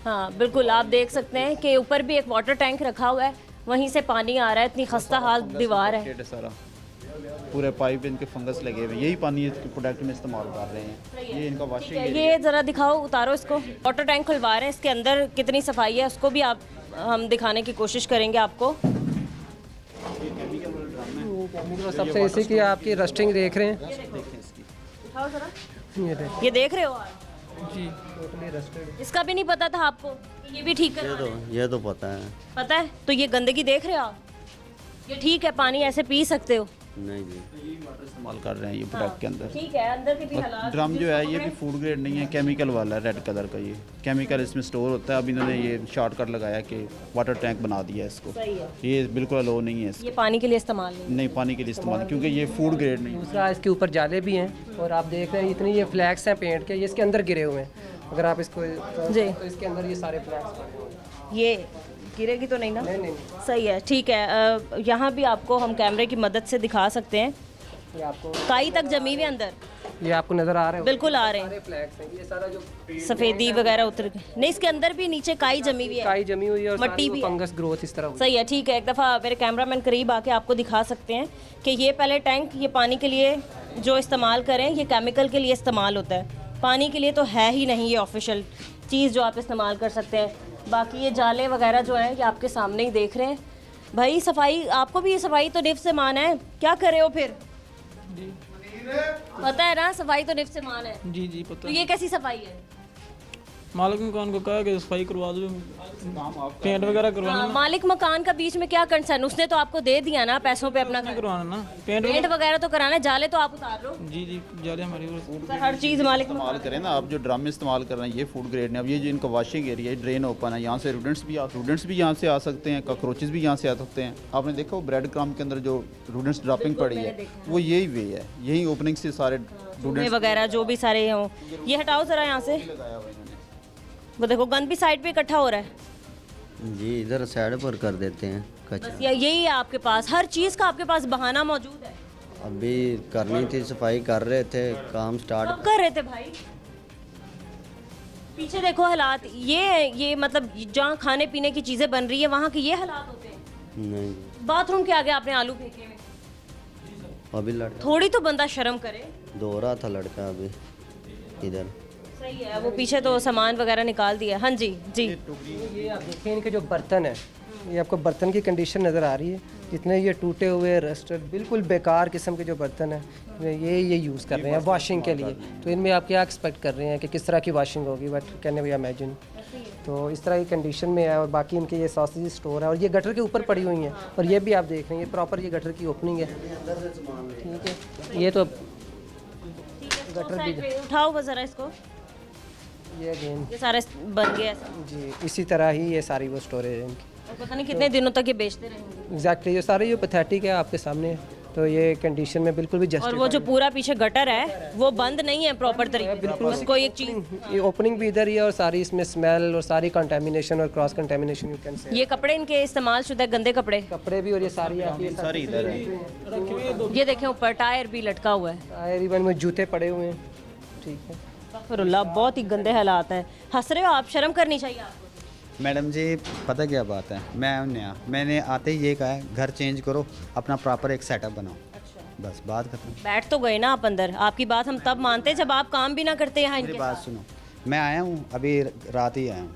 हाँ बिल्कुल, आप देख सकते हैं कि ऊपर भी एक वाटर टैंक रखा हुआ है, वहीं से पानी आ रहा है। इतनी खस्ता हाल दीवार है। सारा पूरे पाइप इनके फंगस लगे हुए, यही पानी इसके प्रोडक्ट में इस्तेमाल कर रहे हैं। ये इनका वॉशिंग एरिया ये ज़रा दिखाओ, उतारो इसको। वाटर टैंक खुलवा रहे हैं, इसके अंदर कितनी सफाई है उसको भी आप हम दिखाने की कोशिश करेंगे आपको। तो सबसे इसी की आपकी रस्टिंग देख रहे हैं, उठाओ ज़रा। ये देख ये देख रहे हो आप? जी टोटली रस्टेड। इसका भी नहीं पता था आपको कि ये भी ठीक है? ये तो पता है। पता है, तो ये गंदगी देख रहे हो आप? ये ठीक है, पानी ऐसे पी सकते हो? नहीं जी, इस्तेमाल कर रहे हैं ये प्रोडक्ट के अंदर। ठीक है, अंदर के भी हालात। ड्रम जो है ये भी फूड ग्रेड नहीं है, केमिकल वाला है, रेड कलर का। ये केमिकल इसमें स्टोर होता है। अब इन्होंने ये शॉर्टकट लगाया कि वाटर टैंक बना दिया इसको। सही है। ये बिल्कुल अलो नहीं है इसको। ये पानी के लिए इस्तेमाल नहीं। नहीं, पानी के लिए इस्तेमाल, क्योंकि ये फूड ग्रेड नहीं है। दूसरा इसके ऊपर जाले भी हैं और आप देख रहे हैं इतनी ये फ्लैग्स हैं पेंट के, ये इसके अंदर गिरे हुए हैं। अगर आप इसको जी। तो इसके अंदर ये सारे फ्लैग्स पड़े हुए हैं। ये गिरेगी तो नहीं ना? नहीं नहीं, सही है, ठीक है। यहाँ भी आपको हम कैमरे की मदद से दिखा सकते हैं। ये आपको काई तक जमी हुई अंदर ये आपको नज़र आ रहे हैं। बिल्कुल आ रहे हैं, सारे फ्लैग्स हैं, ये सारा जो सफेदी वगैरह उतर गई। नहीं, इसके अंदर भी नीचे काई जमी हुई है, काई जमी हुई है और मट्टी भी है। फंगस ग्रोथ इस तरह हुई। सही है, ठीक है। एक दफ़ा मेरे कैमरामैन करीब आके आपको दिखा सकते हैं कि ये पहले टैंक ये पानी के लिए जो इस्तेमाल करें, ये केमिकल के लिए इस्तेमाल होता है, पानी के लिए तो है ही नहीं ये ऑफिशियल चीज़ जो आप इस्तेमाल कर सकते हैं। बाकी ये जाले वगैरह जो हैं ये आपके सामने ही देख रहे हैं। भाई सफाई, आपको भी ये सफाई तो निफ्स से मान है, क्या कर रहे हो फिर? पता है ना, सफाई तो निफ्स से मान है। जी जी पता तो ये कैसी सफाई है? मालिक मकान को कहा कि सफाई करवा दो, पेंट वगैरह करवाना हाँ, मालिक मकान का बीच में क्या कंसर्न? उसने तो आपको दे दिया ना पैसों पे अपना घर। करवाना ना, पेंट पेंट वगैरह तो कराना है, जाले तो आप उतार लो। जी जी जाले हमारी ओर से। सर, हर चीज़ मालिक इस्तेमाल करें ना आप। जो ड्रम इस्तेमाल कर रहे हैं ये फूड ग्रेड ने। अब ये जो इनका वॉशिंग एरिया है, ड्रेन ओपन है, यहाँ से स्टूडेंट्स भी यहाँ से आ सकते हैं, कॉकरोचेस भी यहाँ से आ सकते हैं। आपने देखा वो ब्रेड क्रम्ब के अंदर जो स्टूडेंट्स ड्रॉपिंग पड़ी है, वो यही वे है, यही ओपनिंग से सारे चूहे वगैरह जो भी सारे हों, ये हटाओ ज़रा यहाँ से। वो देखो गंद भी साइड पे इकट्ठा हो रहा है। जी इधर साइड पर कर देते हैं बस कचरा। यही है आपके पास, हर चीज़ का आपके पास बहाना मौजूद है। अभी करनी थी, सफाई कर रहे थे, काम कब स्टार्ट। कर रहे थे भाई? पीछे देखो हालात, ये मतलब जहाँ खाने पीने की चीज़ें बन रही है वहाँ के ये हालात होते हैं। नहीं बाथरूम के आगे आपने आलू फेंके हुए। अभी लड़का थोड़ी तो बंदा शर्म करे। धो रहा था लड़का अभी इधर। सही है, वो पीछे तो सामान वगैरह निकाल दिया। हाँ जी जी। ये आप देखिए इनके जो बर्तन है, ये आपको बर्तन की कंडीशन नज़र आ रही है। जितने ये टूटे हुए रस्टेड बिल्कुल बेकार किस्म के जो बर्तन हैं ये यूज़ कर रहे हैं वॉशिंग के लिए। तो इनमें आप क्या एक्सपेक्ट कर रहे हैं कि किस तरह की वॉशिंग होगी? But can we imagine. तो इस तरह की कंडीशन में है। और बाकी इनके ये सॉसेज स्टोर है और ये गटर के ऊपर पड़ी हुई हैं। और ये भी आप देख रहे हैं, ये प्रॉपर ये गटर की ओपनिंग है। ठीक है, ये तो गटर भी उठाओ वो ज़रा इसको। ये अगेन ये सारे बन गए ऐसा। जी इसी तरह ही ये सारी वो स्टोरेज है इनकी। और पता नहीं कितने दिनों तक ये बेचते रहेंगे। एग्जैक्टली, ये सारे जो पैथेटिक है आपके सामने है। तो ये कंडीशन में बिल्कुल भी जस्ट। और वो जो पूरा पीछे गटर है वो बंद नहीं है प्रॉपर तरीके से। बिल्कुल उसको एक चीज़, ये ओपनिंग भी इधर ही है और सारी इसमें स्मेल और सारी कंटेमिनेशन और cross contamination you can say. ये कपड़े इनके इस्तेमाल शुदा गंदे कपड़े कपड़े भी और ये सारी आपकी सारी इधर है। ये देखें ऊपर टायर भी लटका हुआ है। टायर इवन में जूते पड़े हुए हैं। ठीक है, अल्लाह, बहुत ही गंदे हालात हैं। हंस रहे हो आप, शर्म करनी चाहिए आपको। मैडम जी पता क्या बात है, मैं नया, मैंने आते ही ये कहा है घर चेंज करो, अपना प्रॉपर एक सेटअप बनाओ। बस बात खत्म। बैठ तो गए ना आप अंदर, आपकी बात हम तब मानते जब आप काम भी ना करते यहाँ मेरी इनके बात साथ। सुनो, मैं आया हूँ अभी रात ही आया हूँ,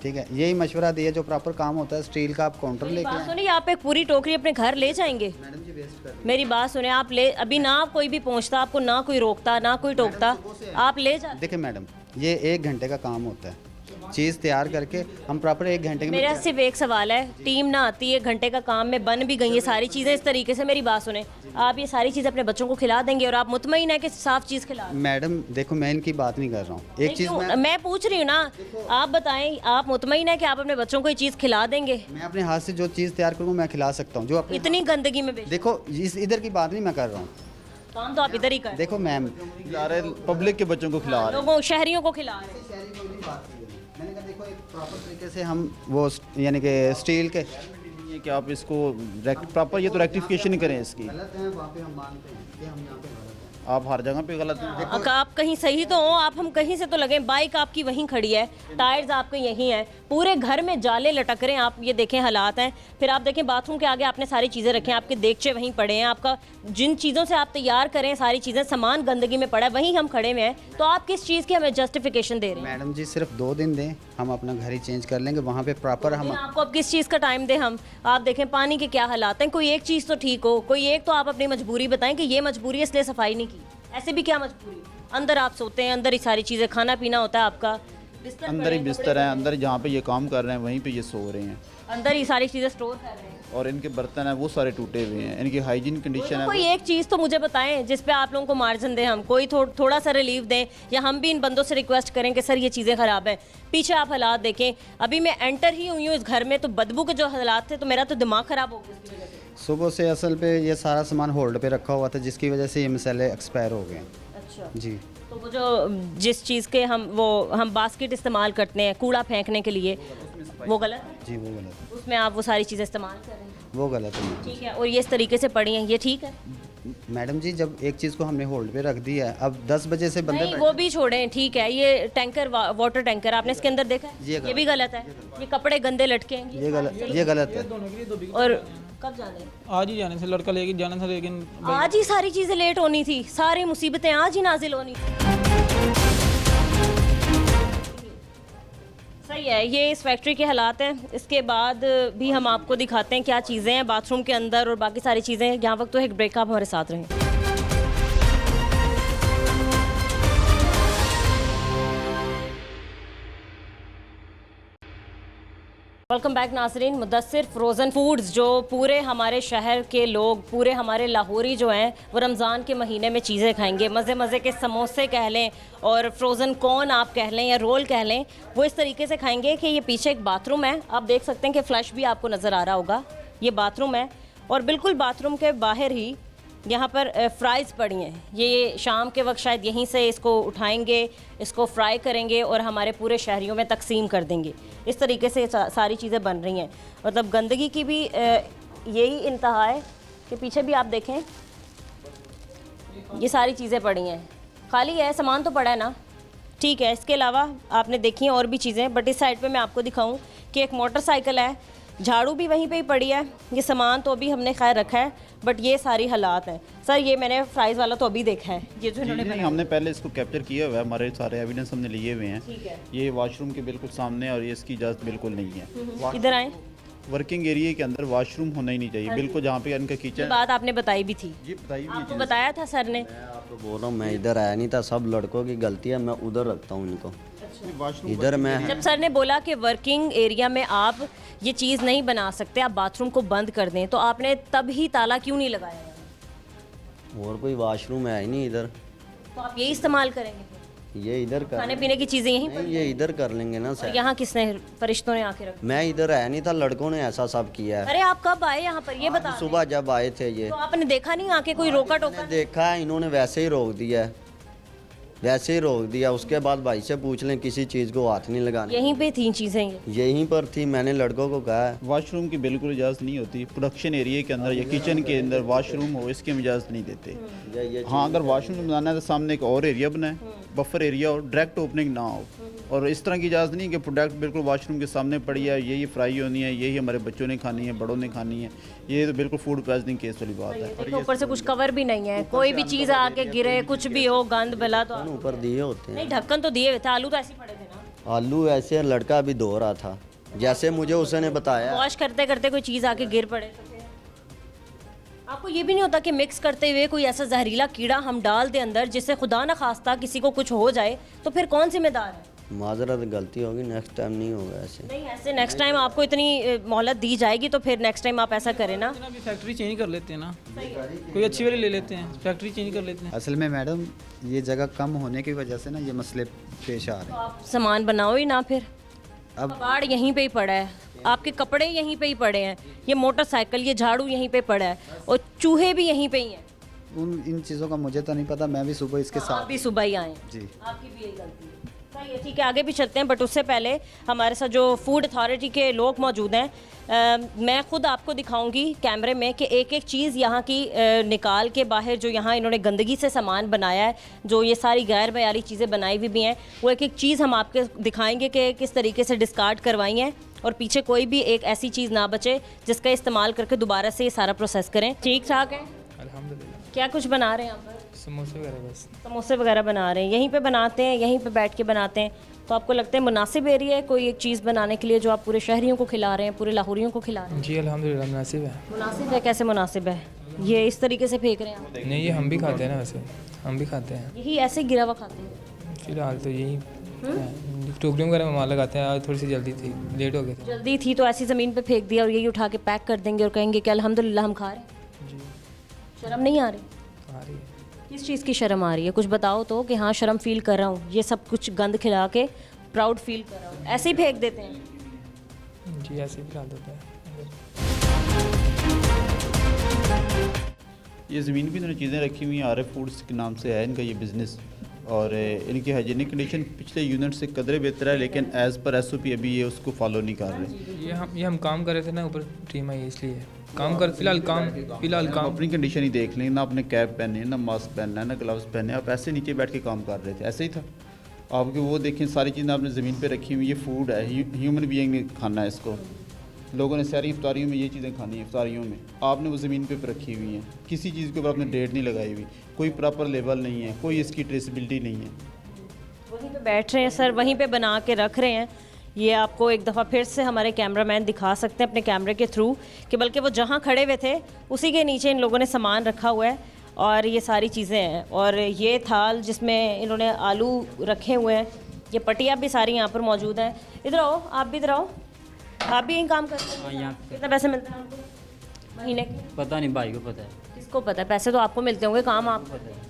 ठीक है, यही मशवरा दिया, जो प्रॉपर काम होता है स्टील का आप काउंटर मेरी लेके बात आएं। सुनिए, आप एक पूरी टोकरी अपने घर ले जाएंगे? मैडम जी वेस्ट कर मेरी बात सुने, आप ले, अभी ना कोई भी पहुंचता आपको, ना कोई रोकता ना कोई टोकता, आप ले जा। देखिए मैडम, ये 1 घंटे का काम होता है, चीज़ तैयार करके हम प्रॉपर 1 घंटे में। मेरा सिर्फ एक सवाल है, टीम ना आती है, 1 घंटे का काम में बन भी गई है सारी चीज़ें इस तरीके से। मेरी बात सुने, आप ये सारी चीज़ें अपने बच्चों को खिला देंगे और आप मुतमईन है कि साफ चीज़ खिला देंगे? मैडम देखो, मैं इनकी बात नहीं कर रहा हूँ, एक चीज़ मैं पूछ रही हूँ ना, आप बताएं, आप मुतमईन है कि आप अपने बच्चों को ये चीज़ खिला देंगे? मैं अपने हाथ से जो चीज़ तैयार करूँ मैं खिला सकता हूँ, जो अपने इतनी गंदगी में देखो, इधर की बात नहीं मैं कर रहा हूँ, काम तो आप इधर ही कर, देखो मैम, खिला रहे, पब्लिक के बच्चों को खिला रहे हैं। लोगों शहरियों को खिला रहे हैं। मैंने कहा देखो एक प्रॉपर तरीके से हम वो यानी कि स्टील के नहीं है कि आप इसको प्रॉपर, ये तो रेक्टिफिकेशन ही करें इसकी। गलत है, वहाँ पे हम मानते हैं कि हम यहाँ पे गलत हैं। आप हर जगह पे गलत हैं। आप कहीं सही तो हो, आप हम कहीं से तो लगे। बाइक आपकी वहीं खड़ी है, टायर्स आपके यहीं हैं, पूरे घर में जाले लटक रहे हैं, आप ये देखें हालात हैं। फिर आप देखें बाथरूम के आगे आपने सारी चीज़ें रखी हैं, आपके देगचे वहीं पड़े हैं, आपका जिन चीज़ों से आप तैयार करें सारी चीज़ें, सामान गंदगी में पड़ा है, वहीं हम खड़े हुए हैं। तो आप किस चीज़ की हमें जस्टिफिकेशन दे रहे हैं? मैडम जी सिर्फ 2 दिन दें, हम अपना घर ही चेंज कर लेंगे, वहाँ पे प्रॉपर हम आपको अब किस चीज़ का टाइम दें हम? आप देखें पानी के क्या हालात हैं, कोई एक चीज़ तो ठीक हो, कोई एक तो आप अपनी मजबूरी बताएं कि ये मजबूरी है इसलिए सफाई नहीं की। ऐसे भी क्या मजबूरी? अंदर आप सोते हैं, अंदर ही सारी चीज़ें, खाना पीना होता है आपका, बिस्तर अंदर ही बिस्तर है, अंदर जहाँ पे ये काम कर रहे हैं वहीं पे ये सो रहे हैं, अंदर ही सारी चीज़ें स्टोर कर रहे हैं। और इनके बर्तन हैं वो सारे टूटे हुए हैं, इनकी हाइजीन कंडीशन है। कोई एक चीज़ तो मुझे बताएं जिस पे आप लोगों को मार्जिन दें, हम कोई थोड़ा सा रिलीफ दें, या हम भी इन बंदों से रिक्वेस्ट करें कि सर ये चीज़ें ख़राब हैं। पीछे आप हालात देखें, अभी मैं एंटर ही हुई हूँ इस घर में, तो बदबू के जो हालात थे तो मेरा तो दिमाग ख़राब हो गया इसकी वजह से। सुबह से असल पे ये सारा सामान होल्ड पे रखा हुआ था, जिसकी वजह से ये मसाले एक्सपायर हो गए। अच्छा जी, तो वो जो जिस चीज़ के हम बास्केट इस्तेमाल करते हैं कूड़ा फेंकने के लिए, वो गलत है? जी वो गलत है, उसमें आप वो सारी चीज़ें इस्तेमाल कर रहे हैं, वो गलत है। ठीक है, और ये इस तरीके से पड़ी हैं, ये ठीक है? मैडम जी जब एक चीज़ को हमने होल्ड पे रख दिया है, अब 10 बजे से बंदे नहीं वो भी छोड़ें, ठीक है। ये टैंकर वाटर टैंकर आपने इसके अंदर देखा है, ये भी गलत है। ये कपड़े गंदे लटके हैं, ये गलत है। और कब जाने हैं? आज ही जाने से, लड़का लेके जाने से, लेकिन आज ही सारी चीज़ें लेट होनी थी, सारी मुसीबतें आज ही नाजिल होनी थी। सही है, ये इस फैक्ट्री के हालात हैं। इसके बाद भी हम आपको दिखाते हैं क्या चीज़ें हैं बाथरूम के अंदर और बाकी सारी चीज़ें। यहाँ वक्त तो एक ब्रेक, आप हमारे साथ रहें। वेलकम बैक नाजरीन। मुदस्सिर फ्रोज़न फूड्स जो पूरे हमारे शहर के लोग, पूरे हमारे लाहौरी जो हैं, वो रमज़ान के महीने में चीज़ें खाएंगे। मज़े मज़े के समोसे कह लें और फ्रोज़न कॉर्न आप कह लें या रोल कह लें, वो इस तरीके से खाएंगे कि ये पीछे एक बाथरूम है, आप देख सकते हैं कि फ्लश भी आपको नज़र आ रहा होगा। ये बाथरूम है और बिल्कुल बाथरूम के बाहर ही यहाँ पर फ्राइज़ पड़ी हैं। ये शाम के वक्त शायद यहीं से इसको उठाएंगे, इसको फ्राई करेंगे और हमारे पूरे शहरियों में तकसीम कर देंगे। इस तरीके से सारी चीज़ें बन रही हैं। मतलब गंदगी की भी यही इंतहा है कि पीछे भी आप देखें ये सारी चीज़ें पड़ी हैं, खाली है, सामान तो पड़ा है ना, ठीक है। इसके अलावा आपने देखी हैं और भी चीज़ें, बट इस साइड पे मैं आपको दिखाऊं कि एक मोटरसाइकिल है, झाड़ू भी वहीं पे ही पड़ी है। ये सामान तो अभी हमने खैर रखा है, बट ये सारी हालात हैं। सर ये मैंने फ्राइज़ वाला तो अभी देखा है, ये जो इन्होंने नहीं, हमने पहले इसको कैप्चर किया हुआ है, हमारे सारे एविडेंस हमने लिए हुए हैं। ये वॉशरूम के बिल्कुल सामने और ये इसकी इजाज़त बिल्कुल नहीं है। इधर आए, वर्किंग एरिया के अंदर वॉशरूम होना ही नहीं चाहिए, बिल्कुल जहाँ पे इनका ये किचन। बात आपने बताई भी थी, जी बताइए, आपको बताया था सर ने। मैं आपको बोल रहा हूँ, मैं इधर आया नहीं था, सब लड़कों की गलती है, मैं उधर रखता हूँ इनको, इधर मैं। जब सर ने बोला कि वर्किंग एरिया में आप ये चीज़ नहीं बना सकते, आप बाथरूम को बंद कर दें, तो आपने तब ही ताला क्यों नहीं लगाया? और कोई वॉशरूम है ही नहीं इधर, तो आप यही इस्तेमाल करेंगे? ये इधर कर, खाने पीने की चीज़ें यहीं पर? नहीं ये इधर कर लेंगे ना सर। यहाँ किसने, फरिश्तों ने आके रखा? मैं इधर आया नहीं था, लड़कों ने ऐसा सब किया है। अरे आप कब आए यहाँ पर, ये बता दें। सुबह जब आए थे ये, तो आपने देखा नहीं आके कोई रोका टोका? देखा है, इन्होंने वैसे ही रोक दिया है, वैसे ही रोक दिया। उसके बाद भाई से पूछ लें, किसी चीज़ को हाथ नहीं लगाने। यहीं पे थी चीज़ें ये? यहीं पर थी, मैंने लड़कों को कहा है। वॉशरूम की बिल्कुल इजाज़त नहीं होती। प्रोडक्शन एरिया के अंदर या किचन के अंदर वॉशरूम हो, इसकी हम इजाज़त नहीं देते। हाँ, अगर वॉशरूम बनाना है तो सामने एक और एरिया बनाए, बफर एरिया हो, डायरेक्ट ओपनिंग ना हो। और इस तरह की इजाज़त नहीं कि प्रोडक्ट बिल्कुल वॉशरूम के सामने पड़ी है, यही फ्राई होनी है, यही हमारे बच्चों ने खानी है, बड़ों ने खानी है। ये तो बिल्कुल फूड पॉइजनिंग केस वाली बात है। देखो ऊपर से कुछ कवर भी नहीं है, कोई भी चीज़ आके गिरे, कुछ भी हो, गंद भला तो ऊपर दिए होते हैं। नहीं, ढक्कन तो दिए हुए थे, आलू तो ऐसे ही पड़े थे ना। आलू ऐसे लड़का अभी धो रहा था, जैसे मुझे उसने बताया। वॉश करते करते कोई चीज़ आके गिर पड़े तो फिर? आपको ये भी नहीं होता कि मिक्स करते हुए कोई ऐसा जहरीला कीड़ा हम डाल दें अंदर जिससे खुदा न खास्ता किसी को कुछ हो जाए, तो फिर कौन जिम्मेदार है? माजरत गलती होगी, नेक्स्ट टाइम नहीं होगा ऐसे। नहीं, ऐसे नेक्स्ट टाइम आपको इतनी मोहलत दी जाएगी तो फिर नेक्स्ट टाइम आप ऐसा करें ना। अभी फैक्ट्री चेंज कर लेते हैं ना, कोई अच्छी वाली ले लेते हैं, फैक्ट्री चेंज कर लेते हैं। असल में मैडम ये जगह कम होने की वजह से ना ये मसले पेश आ रहे तो हैं। आप सामान बनाओ ही ना फिर। अब कबाड़ यहीं पे ही पड़ा है, आपके कपड़े यहीं पे ही पड़े हैं, ये मोटरसाइकिल, ये झाड़ू यहीं पे पड़ा है और चूहे भी यहीं पे ही हैं। इन चीज़ों का मुझे तो नहीं पता, मैं भी सुबह इसके आप साथ भी सुबह ही आए, जी। आपकी भी यही गलती है। सही है, ठीक है, आगे भी चलते हैं, बट उससे पहले हमारे साथ जो फूड अथॉरिटी के लोग मौजूद हैं, मैं खुद आपको दिखाऊंगी कैमरे में कि एक एक चीज़ यहाँ की निकाल के बाहर जो यहाँ इन्होंने गंदगी से सामान बनाया है, जो ये सारी गैर मयारी चीज़ें बनाई हुई भी हैं, वो एक एक चीज़ हम आपके दिखाएंगे कि किस तरीके से डिस्कार्ड करवाई हैं और पीछे कोई भी एक ऐसी चीज़ ना बचे जिसका इस्तेमाल करके दोबारा से ये सारा प्रोसेस करें। ठीक ठाक है, अल्हम्दुलिल्लाह। क्या कुछ बना रहे हैं यहाँ पर? समोसे वगैरह बस। समोसे वगैरह बना रहे हैं, यहीं पे बनाते हैं, यहीं पे बैठ के बनाते हैं, तो आपको लगता है मुनासिब एरिया है कोई एक चीज़ बनाने के लिए जो आप पूरे शहरियों को खिला रहे हैं, पूरे लाहौरियों को खिला रहे हैं? जी अल्हम्दुलिल्लाह मुनासिब है। मुनासिब है? कैसे मुनासिब है? ये इस तरीके से फेंक रहे हैं आप? नहीं, ये हम भी खाते हैं ना, वैसे हम भी खाते हैं। यही ऐसे गिरा हुआ खाते हैं? फिलहाल तो यही टोकरियों वगैरह में माल लगाते हैं। आज थोड़ी सी जल्दी थी, लेट हो गए थे। जल्दी थी तो ऐसी ज़मीन पे फेंक दिया और यही उठा के पैक कर देंगे और कहेंगे कि अल्हम्दुलिल्लाह हम खा रहे हैं। जी शर्म नहीं आ रही? आ रही है। किस चीज़ की शर्म आ रही है? कुछ बताओ तो कि हाँ शर्म फील कर रहा हूँ, ये सब कुछ गंद खिला के प्राउड फील कर रहा हूँ। ऐसे ही फेंक देते हैं? जी ऐसे ही खिला देते हैं। ये ज़मीन पे इन्होंने चीज़ें रखी हुई हैं, आर एफ फूड्स के नाम से है इनका ये बिज़नेस, और इनकी हाइजीनिक कंडीशन पिछले यूनिट से कदरे बेहतर है, लेकिन एज़ पर SOP अभी ये उसको फॉलो नहीं कर रहे। ये हम काम कर रहे थे ना, ऊपर टीम आई इसलिए काम कर फिलहाल काम अपनी कंडीशन ही देख लें ना, आपने कैप पहने है ना, मास्क पहनना है ना, ग्लव्स पहने, आप ऐसे नीचे बैठ के काम कर रहे थे, ऐसे ही था आपके। वो देखें सारी चीज़ें आपने ज़मीन पे रखी हुई, ये फूड है, ह्यूमन बीइंग ने खाना है इसको, लोगों ने सारी इफ्तारियों में ये चीज़ें खानी है, इफ्तारियों में आपने वो ज़मीन पे रखी हुई हैं, किसी चीज़ के ऊपर आपने डेट नहीं लगाई हुई, कोई प्रॉपर लेबल नहीं है, कोई इसकी ट्रेसिबिलिटी नहीं है। वहीं पे बैठ रहे हैं सर, वहीं पे बना के रख रहे हैं। ये आपको एक दफ़ा फिर से हमारे कैमरामैन दिखा सकते हैं अपने कैमरे के थ्रू कि बल्कि वो जहाँ खड़े हुए थे उसी के नीचे इन लोगों ने सामान रखा हुआ है और ये सारी चीज़ें हैं। और ये थाल जिसमें इन्होंने आलू रखे हुए हैं, ये पटिया भी सारी यहाँ पर मौजूद हैं। इधर आओ, आप भी इधर आओ, आप भी यही काम करते हैं? यहाँ कितना पैसे मिलते हैं आपको महीने के? पता नहीं, भाई को पता है। किसको पता है? पैसे तो आपको मिलते होंगे, काम आप पता है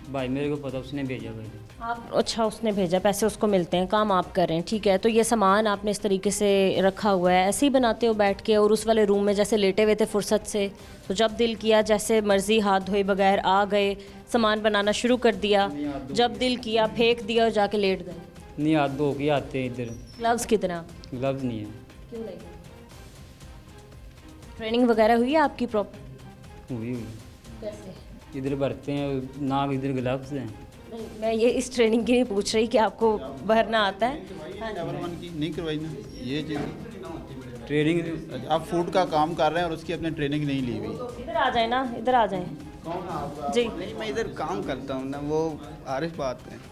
भाई, मेरे को पता, उसने भेजा भाई। आप? अच्छा, उसने भेजा, पैसे उसको मिलते हैं, काम आप कर रहे हैं, ठीक है। तो ये सामान आपने इस तरीके से रखा हुआ है, ऐसे ही बनाते हो बैठ के? और उस वाले रूम में जैसे लेटे हुए थे फुर्सत से, तो जब दिल किया जैसे मर्जी हाथ धोए बगैर आ गए, सामान बनाना शुरू कर दिया, जब दिल किया फेंक दिया और जाके लेट गए? नहीं, हाथ धो के आते हैं इधर। ग्लव्स कितना? ग्लव्स नहीं है। क्यों नहीं? ट्रेनिंग वगैरह हुई है आपकी प्रॉपर? हुई कैसे? इधर भरते हैं नाक, इधर ग्लव्स हैं। नहीं, मैं ये इस ट्रेनिंग की नहीं पूछ रही कि आपको भरना आता है। लेवल 1 की नहीं करवाई ना ये चीज़? ट्रेनिंग आप फूड का काम कर रहे हैं और उसकी अपने ट्रेनिंग नहीं ली हुई। इधर आ जाए ना, इधर आ जाए जी। नहीं, मैं इधर काम करता हूँ ना, वो आरिफ बात है,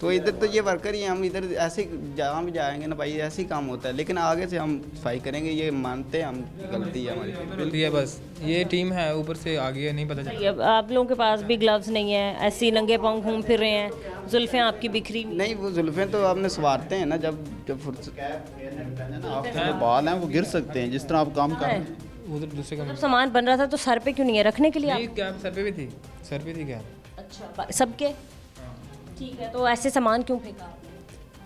तो इधर तो ये वर्कर ही हैं, हम इधर ऐसे जहाँ भी जाएंगे ना भाई, ऐसे ही काम होता है, लेकिन आगे से हम सफाई करेंगे, ये मानते हैं हम गलती है हमारी। गलती है बस, ये टीम है ऊपर से आगे है, नहीं पता चलता। सही है, आप लोगों के पास भी ग्लव्स नहीं है, ऐसे ही नंगे पाँव घूम फिर रहे हैं, जुल्फें आपकी बिखरी हुई। नहीं, वो जुल्फें तो आपने सवारते हैं ना, जब फुर्सत आपके जो बाल हैं वो गिर सकते हैं जिस तरह आप काम कर रहे हैं। उधर दूसरे कमरे जब सामान बन रहा था तो सर पे क्यों नहीं है, रखने के लिए नहीं, आप? कैप सर पे भी थी, सर पे थी कैप। अच्छा, सबके? ठीक है, तो ऐसे सामान क्यों फेंका आपने?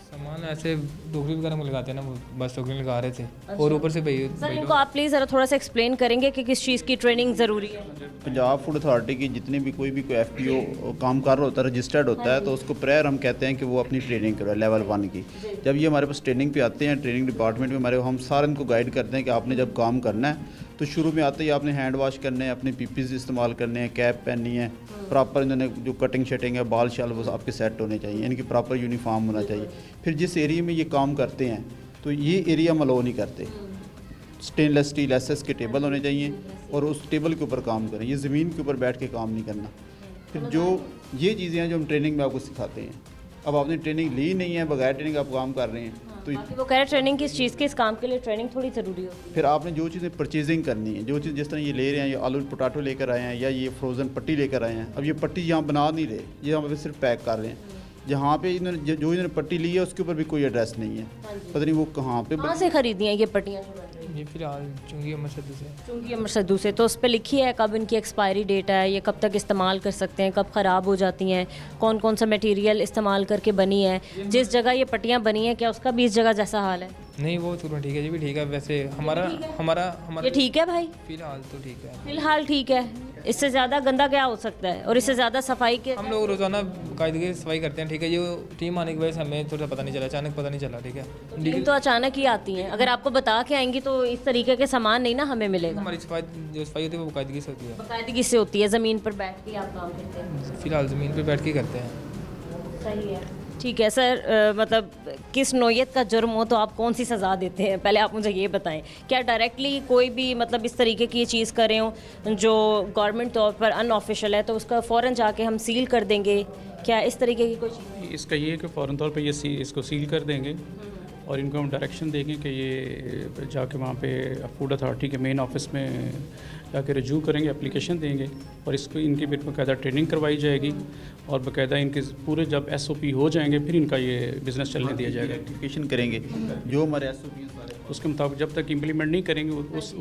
सामान ऐसे टोकरी वगैरह में लगाते हैं ना, वो बस टोकरी लगा रहे थे और ऊपर से भाई सर इनको आप प्लीज़ ज़रा थोड़ा सा एक्सप्लेन करेंगे कि किस चीज़ की ट्रेनिंग ज़रूरी है? पंजाब फूड अथॉरिटी की जितने भी कोई FPO काम कर रहा होता है, रजिस्टर्ड होता है, तो उसको प्रायर हम कहते हैं कि वो अपनी ट्रेनिंग करवाए लेवल 1 की। जब ये हमारे पास ट्रेनिंग पे आते हैं, ट्रेनिंग डिपार्टमेंट में हमारे, हम सारे इनको गाइड करते हैं कि आपने जब काम करना है तो शुरू में आते ही आपने हैंड वॉश करने हैं, अपने PPs इस्तेमाल करने हैं, कैप पहननी है, प्रॉपर इन्होंने जो कटिंग शटिंग है, बाल शाल वो आपके सेट होने चाहिए, इनकी प्रॉपर यूनिफॉर्म होना चाहिए। फिर जिस एरिया में ये काम करते हैं तो ये एरिया हम अलाउ नहीं करते, स्टेनलेस स्टील SS के टेबल होने चाहिए और उस टेबल के ऊपर काम करें, ये ज़मीन के ऊपर बैठ के काम नहीं करना। फिर जो ये चीज़ें हैं जो हम ट्रेनिंग में आपको सिखाते हैं, अब आपने ट्रेनिंग ली नहीं है, बगैर ट्रेनिंग आप काम कर रहे हैं, तो बाकी वो कह रहे ट्रेनिंग किस चीज़ की, इस काम के लिए ट्रेनिंग थोड़ी ज़रूरी होती है। फिर आपने जो चीज़ें परचेजिंग करनी है, जो चीज़ जिस तरह ये ले रहे हैं, ये आलू पोटाटो लेकर आए हैं या ये फ्रोज़न पट्टी लेकर आए हैं, अब ये पट्टी यहाँ बना नहीं रहे, ये यहाँ पे सिर्फ पैक कर रहे हैं। जहाँ पे इन्होंने जो इन्होंने पट्टी ली है उसके ऊपर भी कोई एड्रेस नहीं है, पता नहीं वो कहाँ पे कहाँ से खरीदी हैं ये पट्टियाँ जो बन रही हैं? ये फिलहाल चुंगी अमर सद्दू से। चूँकि अमर सद्दू से, तो उस पर लिखी है कब इनकी एक्सपायरी डेट है, ये कब तक इस्तेमाल कर सकते हैं, कब ख़राब हो जाती हैं, कौन कौन सा मटेरियल इस्तेमाल करके बनी है, जिस जगह ये पट्टियाँ बनी हैं क्या उसका भी इस जगह जैसा हाल है? नहीं वो तो ठीक है, ये भी ठीक है। वैसे हमारा हमारा ये ठीक है भाई, फिलहाल तो ठीक है। फिलहाल ठीक है, इससे ज़्यादा गंदा क्या हो सकता है और इससे ज़्यादा सफाई के हम लोग रोज़ाना बाकायदगी से सफाई करते हैं, ठीक है। ये टीम आने की वजह से हमें थोड़ा पता नहीं चला, अचानक पता नहीं चला, ठीक है। टीम तो अचानक ही आती हैं, अगर आपको बता के आएंगी तो इस तरीके के सामान नहीं ना हमें मिलेगा। हमारी सफाई जो सफाई होती है वो बाकायदगी से होती है। बाकायदगी से होती है, ज़मीन पर बैठ के आप काम करते हैं? फिलहाल ज़मीन पे बैठ के करते हैं। सही है, ठीक है सर। मतलब किस नौयत का जुर्म हो तो आप कौन सी सज़ा देते हैं, पहले आप मुझे ये बताएं। क्या डायरेक्टली कोई भी मतलब इस तरीके की ये चीज़ कर रहे हो जो गवर्नमेंट तौर पर अनऑफिशियल है तो उसका फ़ौरन जाके हम सील कर देंगे, क्या इस तरीके की कोई चीज़? इसका ये है कि फ़ौरन तौर पे ये इसको सील कर देंगे और इनको हम डायरेक्शन देंगे कि ये जाके वहाँ पे फूड अथॉरिटी के मेन ऑफिस में जाके रजू करेंगे, एप्लीकेशन देंगे और इसको इनकी फिर बाकायदा ट्रेनिंग करवाई जाएगी और बाकायदा इनके पूरे जब SOP हो जाएंगे फिर इनका ये बिज़नेस चलने दिया जाएगा। रेक्टिफिकेशन करेंगे जो हमारे SOP उसके मुताबिक जब तक इम्प्लीमेंट नहीं करेंगे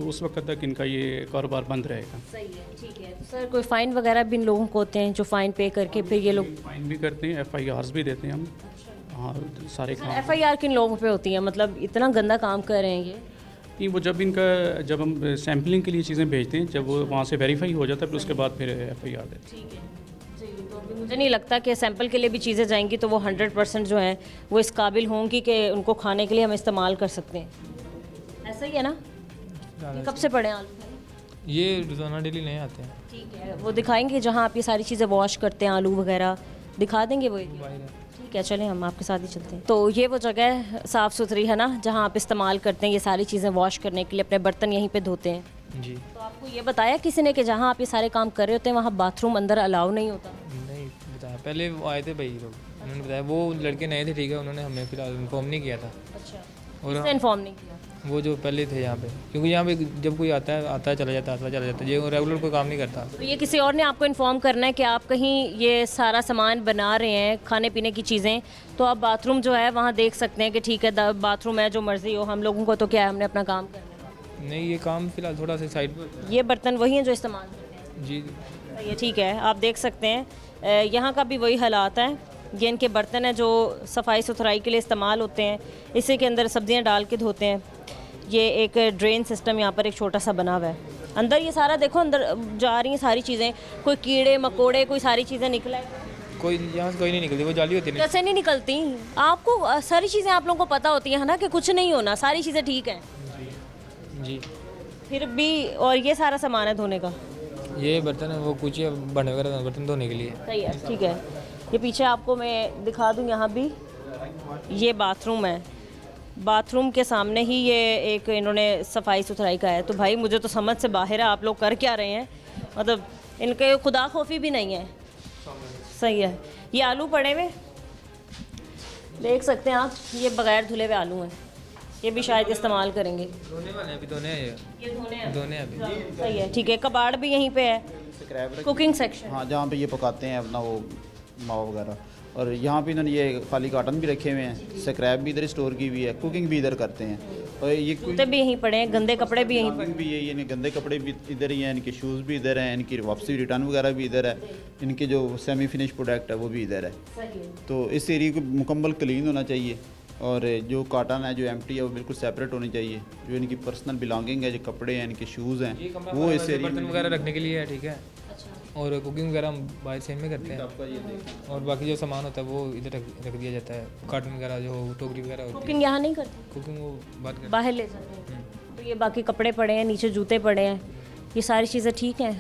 उस वक्त तक इनका ये कारोबार बंद रहेगा। सही है, ठीक है। तो सर कोई फ़ाइन वगैरह भी इन लोगों को होते हैं जो फ़ाइन पे करके फिर ये लोग? फ़ाइन भी करते हैं, FIRs भी देते हैं हम। हाँ सारे काम। FIR किन लोगों पे होती है, मतलब इतना गंदा काम कर रहे हैं ये? नहीं वो जब हम सैम्पलिंग के लिए चीज़ें भेजते हैं, जब वो वहाँ से वेरीफाई हो जाता है फिर उसके बाद फिर FIR देते हैं। ठीक है जी। तो अभी मुझे नहीं लगता कि सैंपल के लिए भी चीज़ें जाएंगी तो वो 100% जो हैं वो इस काबिल होंगी कि उनको खाने के लिए हम इस्तेमाल कर सकते हैं, ऐसा ही है ना? ये कब से पड़े हैं आलू? ये रोज़ाना डेली नए आते हैं। ठीक है, वो दिखाएंगे जहाँ आप ये सारी चीज़ें वॉश करते हैं, आलू वगैरह दिखा देंगे वो एरिया? ठीक है, चलें हम आपके साथ ही चलते हैं। तो ये वो जगह साफ़ सुथरी है ना जहाँ आप इस्तेमाल करते हैं ये सारी चीज़ें वॉश करने के लिए, अपने बर्तन यहीं पे धोते हैं? जी। तो आपको ये बताया किसी ने कि जहाँ आप ये सारे काम कर रहे होते हैं वहाँ बाथरूम अंदर अलाउ नहीं होता? नहीं बताया, पहले वो आए थे भाई लोग, उन्होंने बताया। वो लड़के नए थे, ठीक है, उन्होंने हमें फिलहाल इन्फॉर्म नहीं किया था। अच्छा, और इससे इन्फॉर्म नहीं किया? वो जो पहले थे यहाँ पे, क्योंकि यहाँ पे जब कोई आता है चला जाता है, ये रेगुलर कोई काम नहीं करता। तो ये किसी और ने आपको इन्फॉर्म करना है कि आप कहीं ये सारा सामान बना रहे हैं, खाने पीने की चीज़ें, तो आप बाथरूम जो है वहाँ देख सकते हैं कि ठीक है बाथरूम है, जो मर्ज़ी हो, हम लोगों को तो क्या है, हमने अपना काम करना है। नहीं ये काम फिलहाल थोड़ा सा साइड पर। ये बर्तन वही हैं जो इस्तेमाल करते हैं? जी। ये ठीक है, आप देख सकते हैं यहाँ का भी वही हालात हैं। ये इनके बर्तन हैं जो सफाई सुथराई के लिए इस्तेमाल होते हैं, इसी के अंदर सब्जियाँ डाल के धोते हैं। ये एक ड्रेन सिस्टम यहाँ पर एक छोटा सा बना हुआ है, अंदर ये सारा देखो, अंदर जा रही हैं सारी चीज़ें, कोई कीड़े मकोड़े कोई सारी चीज़ें निकला है? कोई यहाँ से कोई नहीं निकलती, वो जाली होती है। कैसे नहीं निकलती? आपको सारी चीज़ें आप लोगों को पता होती हैं ना कि कुछ नहीं होना, सारी चीज़ें ठीक हैं जी। फिर भी? और ये सारा सामान है धोने का? ये बर्तन है वो कुछ बने वगैरह बर्तन धोने के लिए। सही है, ठीक है। ये पीछे आपको मैं दिखा दूँ, यहाँ भी ये बाथरूम है, बाथरूम के सामने ही ये एक इन्होंने सफाई सुथराई का है। तो भाई मुझे तो समझ से बाहर है आप लोग कर क्या रहे हैं, मतलब इनके खुदा खौफी भी नहीं है। सही है। ये आलू पड़े हुए देख सकते हैं आप, ये बगैर धुले हुए आलू हैं, ये भी शायद इस्तेमाल करेंगे। धोने वाले अभी धोने हैं, ये धोने अभी। सही है, ठीक है। कबाड़ भी यहीं पे है, कुकिंग सेक्शन। हाँ, जहाँ पे ये पकाते हैं अपना वो मावा वगैरह, और यहाँ पे इन्होंने ये खाली कार्टन भी रखे हुए हैं, स्क्रैप भी इधर स्टोर की हुई है, कुकिंग भी इधर करते हैं। और ये जूते भी यहीं पड़े हैं, गंदे कपड़े भी यहीं पड़े भी है, यानी गंदे कपड़े भी इधर ही हैं, इनके शूज़ भी इधर हैं, इनकी वापसी रिटर्न वगैरह भी इधर है, इनके जो सेमी फिनिश प्रोडक्ट है वो भी इधर है। तो इस एरिया को मुकम्मल क्लीन होना चाहिए और जो काटन है जो एम्प्टी है वो बिल्कुल सेपरेट होनी चाहिए। जो इनकी पर्सनल बिलोंगिंग है, जो कपड़े हैं, इनके शूज़ हैं, वो इस एरिया बर्तन वगैरह रखने के लिए है, ठीक है। और कुकिंग वगैरह हम बाहर सेम में करते हैं, और बाकी जो सामान होता है वो इधर रख दिया जाता है, कार्टन वगैरह जो टोकरी वगैरह होती है। कुकिंग यहाँ नहीं करते, कुकिंग वो बाहर ले जाते हैं। तो ये बाकी कपड़े पड़े हैं, नीचे जूते पड़े हैं, ये सारी चीज़ें ठीक हैं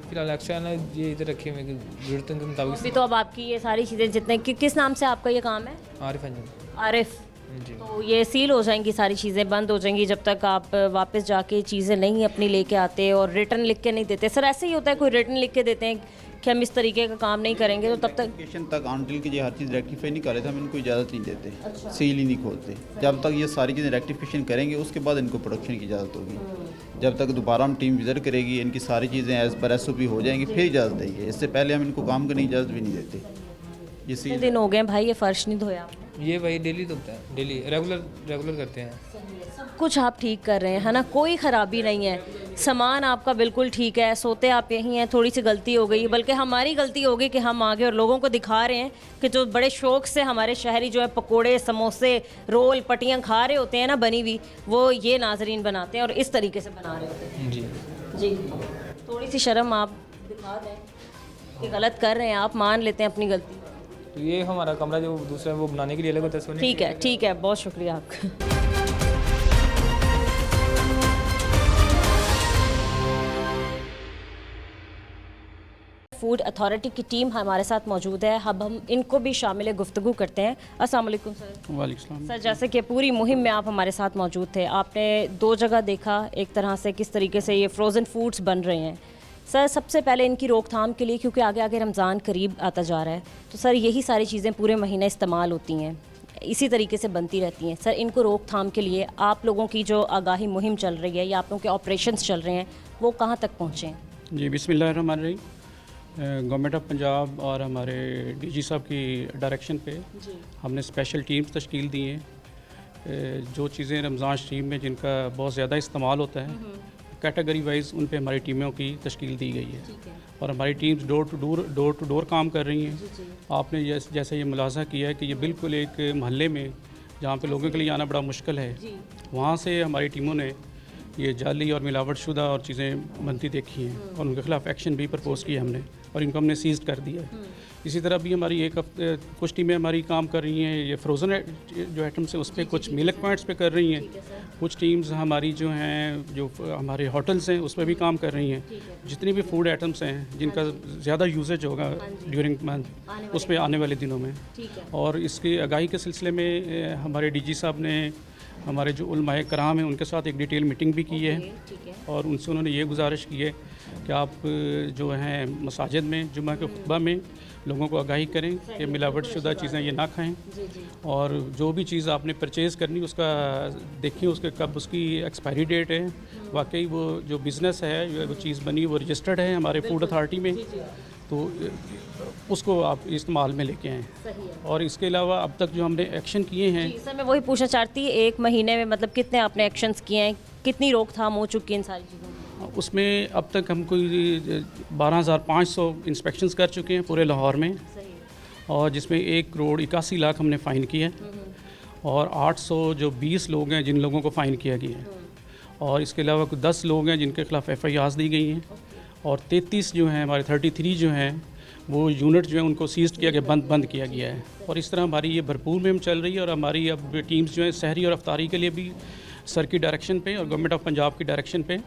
फिलहाल? एक्स्ट्रा ना ये इधर रखे हुए ज़रूरतों के मुताबिक। अभी तो अब आपकी ये सारी चीज़ें जितने किस नाम से आपका ये काम है? आरिफ अंजन। आरिफ, जी। तो ये सील हो जाएंगी, सारी चीज़ें बंद हो जाएंगी जब तक आप वापस जाके चीज़ें नहीं अपनी लेके आते और रिटर्न लिख के नहीं देते। सर ऐसे ही होता है, कोई रिटर्न लिख के देते हैं कि हम इस तरीके का काम नहीं करेंगे, तो तब तक रेक्टिफिकेशन तक अनटिल कि ये हर चीज़ रेक्टिफाई नहीं कर रहे थे हम इनको इजाज़त नहीं देते, सील ही नहीं खोलते। जब तक ये सारी चीज़ें रेक्टिफिकेशन करेंगे उसके बाद इनको प्रोडक्शन की इजाज़त होगी। जब तक दोबारा हम टीम विज़िट करेगी, इनकी सारी चीज़ें एज़ पर SOP हो जाएंगी, फिर इजाज़त देंगे। इससे पहले हम इनको काम करने की इजाज़त भी नहीं देते। ये कितने दिन हो गए भाई ये फ़र्श नहीं धोया? ये भाई डेली धोता है, डेली रेगुलर करते हैं। सब कुछ आप ठीक कर रहे हैं, है ना, कोई ख़राबी नहीं है, सामान आपका बिल्कुल ठीक है, सोते आप यहीं हैं, थोड़ी सी गलती हो गई, बल्कि हमारी गलती हो गई कि हम आगे और लोगों को दिखा रहे हैं कि जो बड़े शौक़ से हमारे शहरी जो है पकोड़े, समोसे, रोल, पटियां खा रहे होते हैं ना बनी हुई, वो ये नाजरीन बनाते हैं और इस तरीके से बना रहे होते हैं। जी जी, थोड़ी सी शर्म आप दिखा दें कि गलत कर रहे हैं, आप मान लेते हैं अपनी गलती। तो ये हमारा कमरा जो दूसरा वो बनाने के लिए अलग होता है, सोने के लिए। ठीक है, बहुत शुक्रिया आपका। फूड अथॉरिटी की टीम हमारे साथ मौजूद है, अब हम इनको भी शामिल गुफ्तगू करते हैं। अस्सलाम वालेकुम सर। वालेकुम सर, जैसे कि पूरी मुहिम में आप हमारे साथ मौजूद थे, आपने 2 जगह देखा एक तरह से किस तरीके से ये फ्रोज़न फूड्स बन रहे हैं। सर सबसे पहले इनकी रोकथाम के लिए, क्योंकि आगे आगे रमज़ान करीब आता जा रहा है, तो सर यही सारी चीज़ें पूरे महीने इस्तेमाल होती हैं, इसी तरीके से बनती रहती हैं। सर इनको रोकथाम के लिए आप लोगों की जो आगाही मुहिम चल रही है या आप लोगों के ऑपरेशंस चल रहे हैं, वो कहाँ तक पहुँचे हैं? जी, बिस्मिल्लाहिर्रहमानिर्रहीम। गवर्नमेंट ऑफ पंजाब और हमारे DG साहब की डायरेक्शन पे हमने स्पेशल टीम्स तश्कील दी हैं। जो चीज़ें रमज़ान शरीफ में जिनका बहुत ज़्यादा इस्तेमाल होता है, कैटेगरी वाइज उन पे हमारी टीमों की तश्कील दी गई है और हमारी टीम्स डोर टू डोर काम कर रही हैं। आपने जैसे ये मुलाज़ा किया है कि ये बिल्कुल एक महल्ले में जहाँ पे लोगों के लिए आना बड़ा मुश्किल है, वहाँ से हमारी टीमों ने ये जाली और मिलावट शुदा और चीज़ें बनती देखी हैं और उनके खिलाफ एक्शन भी प्रपोज़ किया हमने और इनको हमने सीज कर दिया है। इसी तरह भी हमारी एक हफ्ते कुछ टीमें हमारी काम कर रही हैं, ये फ्रोज़न जो आइटम्स है उस पर कुछ मिल्क पॉइंट्स पे कर रही हैं। कुछ टीम्स हमारी जो हैं जो हमारे होटल्स हैं उस पर भी काम कर रही हैं। जितनी भी फूड आइटम्स हैं जिनका ज़्यादा यूजेज होगा ड्यूरिंग मंथ, उस पर आने वाले दिनों में। और इसकी आगाही के सिलसिले में हमारे DG साहब ने हमारे जो उलमाए कराम हैं उनके साथ एक डिटेल मीटिंग भी की है और उनसे उन्होंने ये गुजारिश की है कि आप जो हैं मसाजिद में जुम्मा के खुतबा में लोगों को आगाही करें कि मिलावट शुदा चीज़ें ये ना खाएं और जो भी चीज़ आपने परचेज़ करनी उसका देखिए उसके कब उसकी एक्सपायरी डेट है। वाकई वो जो बिज़नेस है वो चीज़ बनी वो रजिस्टर्ड है हमारे फूड अथॉरिटी में, तो उसको आप इस्तेमाल में लेके आएँ। और इसके अलावा अब तक जो हमने एक्शन किए हैं, सर मैं वही पूछना चाहती, 1 महीने में मतलब कितने आपने एक्शंस किए हैं, कितनी रोकथाम हो चुकी है इन सारी चीज़ों में? उसमें अब तक हम कोई 12,500 इंस्पेक्शंस कर चुके हैं पूरे लाहौर में और जिसमें 1,81,00,000 हमने फ़ाइन किया है और 820 लोग हैं जिन लोगों को फ़ाइन किया गया है और इसके अलावा कुछ 10 लोग हैं जिनके खिलाफ FIRs दी गई हैं और 33 जो हैं हमारे 33 जो हैं वो यूनिट जो है उनको सीज किया गया, बंद किया गया है। और इस तरह हमारी ये भरपूर मुहिम चल रही है और हमारी अब टीम्स जो है सहरी और अफ्तारी के लिए भी सर की डायरेक्शन पे और गवर्नमेंट ऑफ पंजाब की डायरेक्शन पे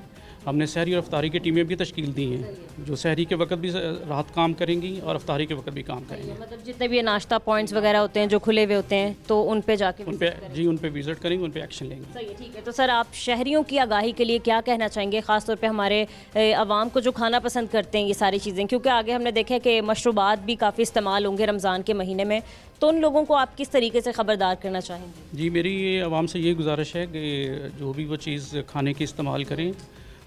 हमने सहरी और अफ्तारी की टीमें भी तश्कील दी हैं जो सहरी के वक्त भी रात काम करेंगी और अफ्तारी के वक्त भी काम करेंगे। मतलब जितने भी ये नाश्ता पॉइंट्स वगैरह होते हैं जो खुले हुए होते हैं तो उन पे जाके उन पे विजिट करेंगे, उन पे एक्शन लेंगे। सही है, ठीक है। तो सर आप शहरियों की आगाही के लिए क्या कहना चाहेंगे, ख़ासतौर पे हमारे आवाम को जो खाना पसंद करते हैं ये सारी चीज़ें, क्योंकि आगे हमने देखा है कि मशरूबात भी काफ़ी इस्तेमाल होंगे रमज़ान के महीने में, तो उन लोगों को आप किस तरीके से ख़बरदार करना चाहेंगे? जी, मेरी ये आवाम से ये गुजारिश है कि जो भी वो चीज़ खाने की इस्तेमाल करें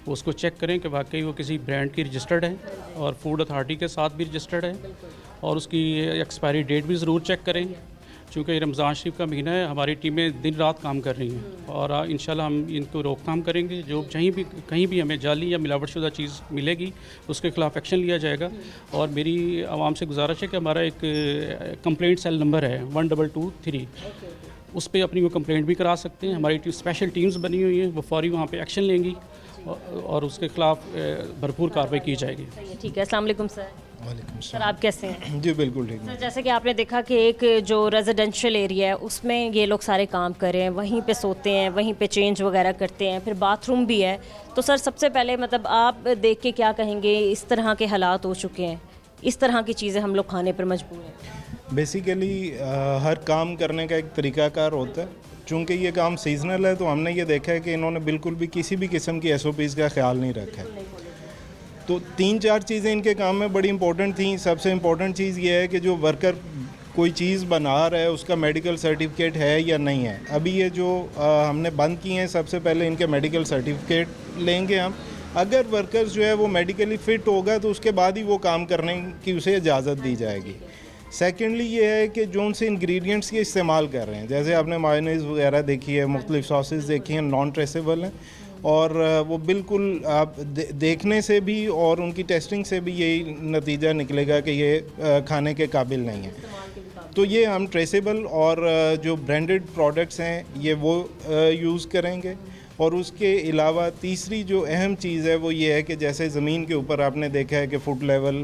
उसको चेक करें कि वाकई वो किसी ब्रांड की रजिस्टर्ड है और फूड अथॉरिटी के साथ भी रजिस्टर्ड है और उसकी एक्सपायरी डेट भी ज़रूर चेक करें, क्योंकि रमज़ान शरीफ का महीना है। हमारी टीमें दिन रात काम कर रही हैं और इंशाल्लाह हम इनको रोकथाम करेंगे। जो कहीं भी हमें जाली या मिलावट शुदा चीज़ मिलेगी उसके ख़िलाफ़ एक्शन लिया जाएगा। और मेरी आवाम से गुजारिश है कि हमारा एक कंप्लेंट सेल नंबर है 1223, उस पर अपनी वो कंप्लेंट भी करा सकते हैं। हमारी स्पेशल टीम्स बनी हुई हैं, वो फौरी वहाँ पे एक्शन लेंगी और उसके खिलाफ भरपूर कार्रवाई की जाएगी। ठीक है। अस्सलाम वालेकुम सर। वालेकुम सर आप कैसे हैं? जी बिल्कुल ठीक सर जैसे कि आपने देखा कि एक जो रेजिडेंशियल एरिया है उसमें ये लोग सारे काम कर रहे हैं, वहीं पे सोते हैं, वहीं पे चेंज वगैरह करते हैं, फिर बाथरूम भी है, तो सर सबसे पहले मतलब आप देख के क्या कहेंगे, इस तरह के हालात हो चुके हैं, इस तरह की चीज़ें हम लोग खाने पर मजबूर हैं? बेसिकली हर काम करने का एक तरीकाकार होता है, चूँकि ये काम सीजनल है तो हमने ये देखा है कि इन्होंने बिल्कुल भी किसी भी किस्म की SOPs का ख्याल नहीं रखा है। तो 3-4 चीज़ें इनके काम में बड़ी इंपॉर्टेंट थी। सबसे इम्पोर्टेंट चीज़ ये है कि जो वर्कर कोई चीज़ बना रहा है उसका मेडिकल सर्टिफिकेट है या नहीं है। अभी ये जो हमने बंद किए हैं, सबसे पहले इनके मेडिकल सर्टिफिकेट लेंगे हम। अगर वर्कर्स जो है वो मेडिकली फ़िट होगा तो उसके बाद ही वो काम करने की उसे इजाज़त दी जाएगी। सेकेंडली ये है कि जो उनसे इंग्रेडिएंट्स के इस्तेमाल कर रहे हैं, जैसे आपने मायोनीज़ वगैरह देखी है, मुख्तलिफ सॉसेस देखी हैं, नॉन ट्रेसेबल हैं और वो बिल्कुल आप देखने से भी और उनकी टेस्टिंग से भी यही नतीजा निकलेगा कि ये खाने के काबिल नहीं है। तो ये हम ट्रेसेबल और जो ब्रांडेड प्रोडक्ट्स हैं ये वो यूज़ करेंगे। और उसके अलावा तीसरी जो अहम चीज़ है वो ये है कि जैसे ज़मीन के ऊपर आपने देखा है कि फुट लेवल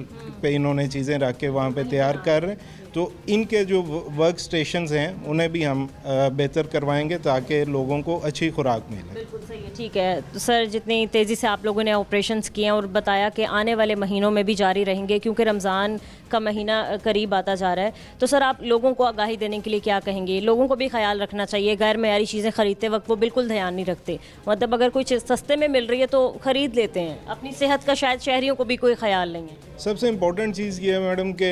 पे इन्होंने चीज़ें रख के वहाँ पे तैयार कर रहे हैं, तो इनके जो वर्क स्टेशंस हैं उन्हें भी हम बेहतर करवाएंगे ताकि लोगों को अच्छी खुराक मिले। बिल्कुल सही है, ठीक है। तो सर, जितनी तेज़ी से आप लोगों ने ऑपरेशंस किए हैं और बताया कि आने वाले महीनों में भी जारी रहेंगे क्योंकि रमज़ान का महीना करीब आता जा रहा है, तो सर आप लोगों को आगाही देने के लिए क्या कहेंगे? लोगों को भी ख्याल रखना चाहिए, गैर मयारी चीज़ें ख़रीदते वक्त वो बिल्कुल ध्यान नहीं रखते, मतलब अगर कोई चीज़ सस्ते में मिल रही है तो ख़रीद लेते हैं, अपनी सेहत का शायद शहरियों को भी कोई ख्याल नहीं है। सबसे इम्पोर्टेंट चीज़ ये है मैडम कि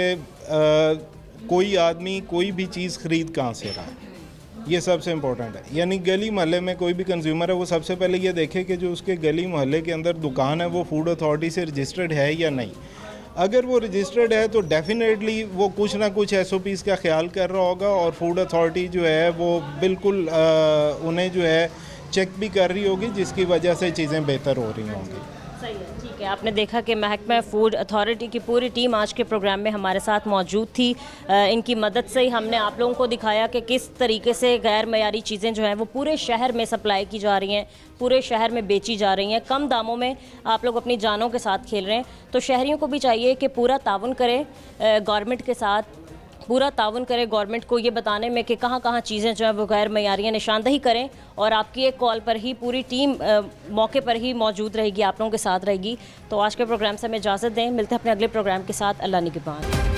कोई आदमी कोई भी चीज़ ख़रीद कहाँ से रहा है, ये सबसे इम्पोर्टेंट है। यानी गली मोहल्ले में कोई भी कंज्यूमर है वो सबसे पहले ये देखे कि जो उसके गली मोहल्ले के अंदर दुकान है वो फूड अथॉरिटी से रजिस्टर्ड है या नहीं। अगर वो रजिस्टर्ड है तो डेफिनेटली वो कुछ ना कुछ SOPs का ख्याल कर रहा होगा और फूड अथॉरिटी जो है वो बिल्कुल उन्हें जो है चेक भी कर रही होगी, जिसकी वजह से चीज़ें बेहतर हो रही होंगी। सही है, ठीक है। आपने देखा कि महकमा फूड अथॉरिटी की पूरी टीम आज के प्रोग्राम में हमारे साथ मौजूद थी। इनकी मदद से ही हमने आप लोगों को दिखाया कि किस तरीके से गैर मयारी चीज़ें जो हैं वो पूरे शहर में सप्लाई की जा रही हैं, पूरे शहर में बेची जा रही हैं, कम दामों में आप लोग अपनी जानों के साथ खेल रहे हैं। तो शहरियों को भी चाहिए कि पूरा ताउन करें गवर्नमेंट के साथ, पूरा ताउन करें गवर्नमेंट को ये बताने में कि कहाँ कहाँ चीज़ें जो है वो गैर मयारी हैं, निशानदही करें और आपकी एक कॉल पर ही पूरी टीम मौके पर ही मौजूद रहेगी, आप लोगों के साथ रहेगी। तो आज के प्रोग्राम से हमें इजाज़त दें, मिलते हैं अपने अगले प्रोग्राम के साथ। अल्लाह निगहबान।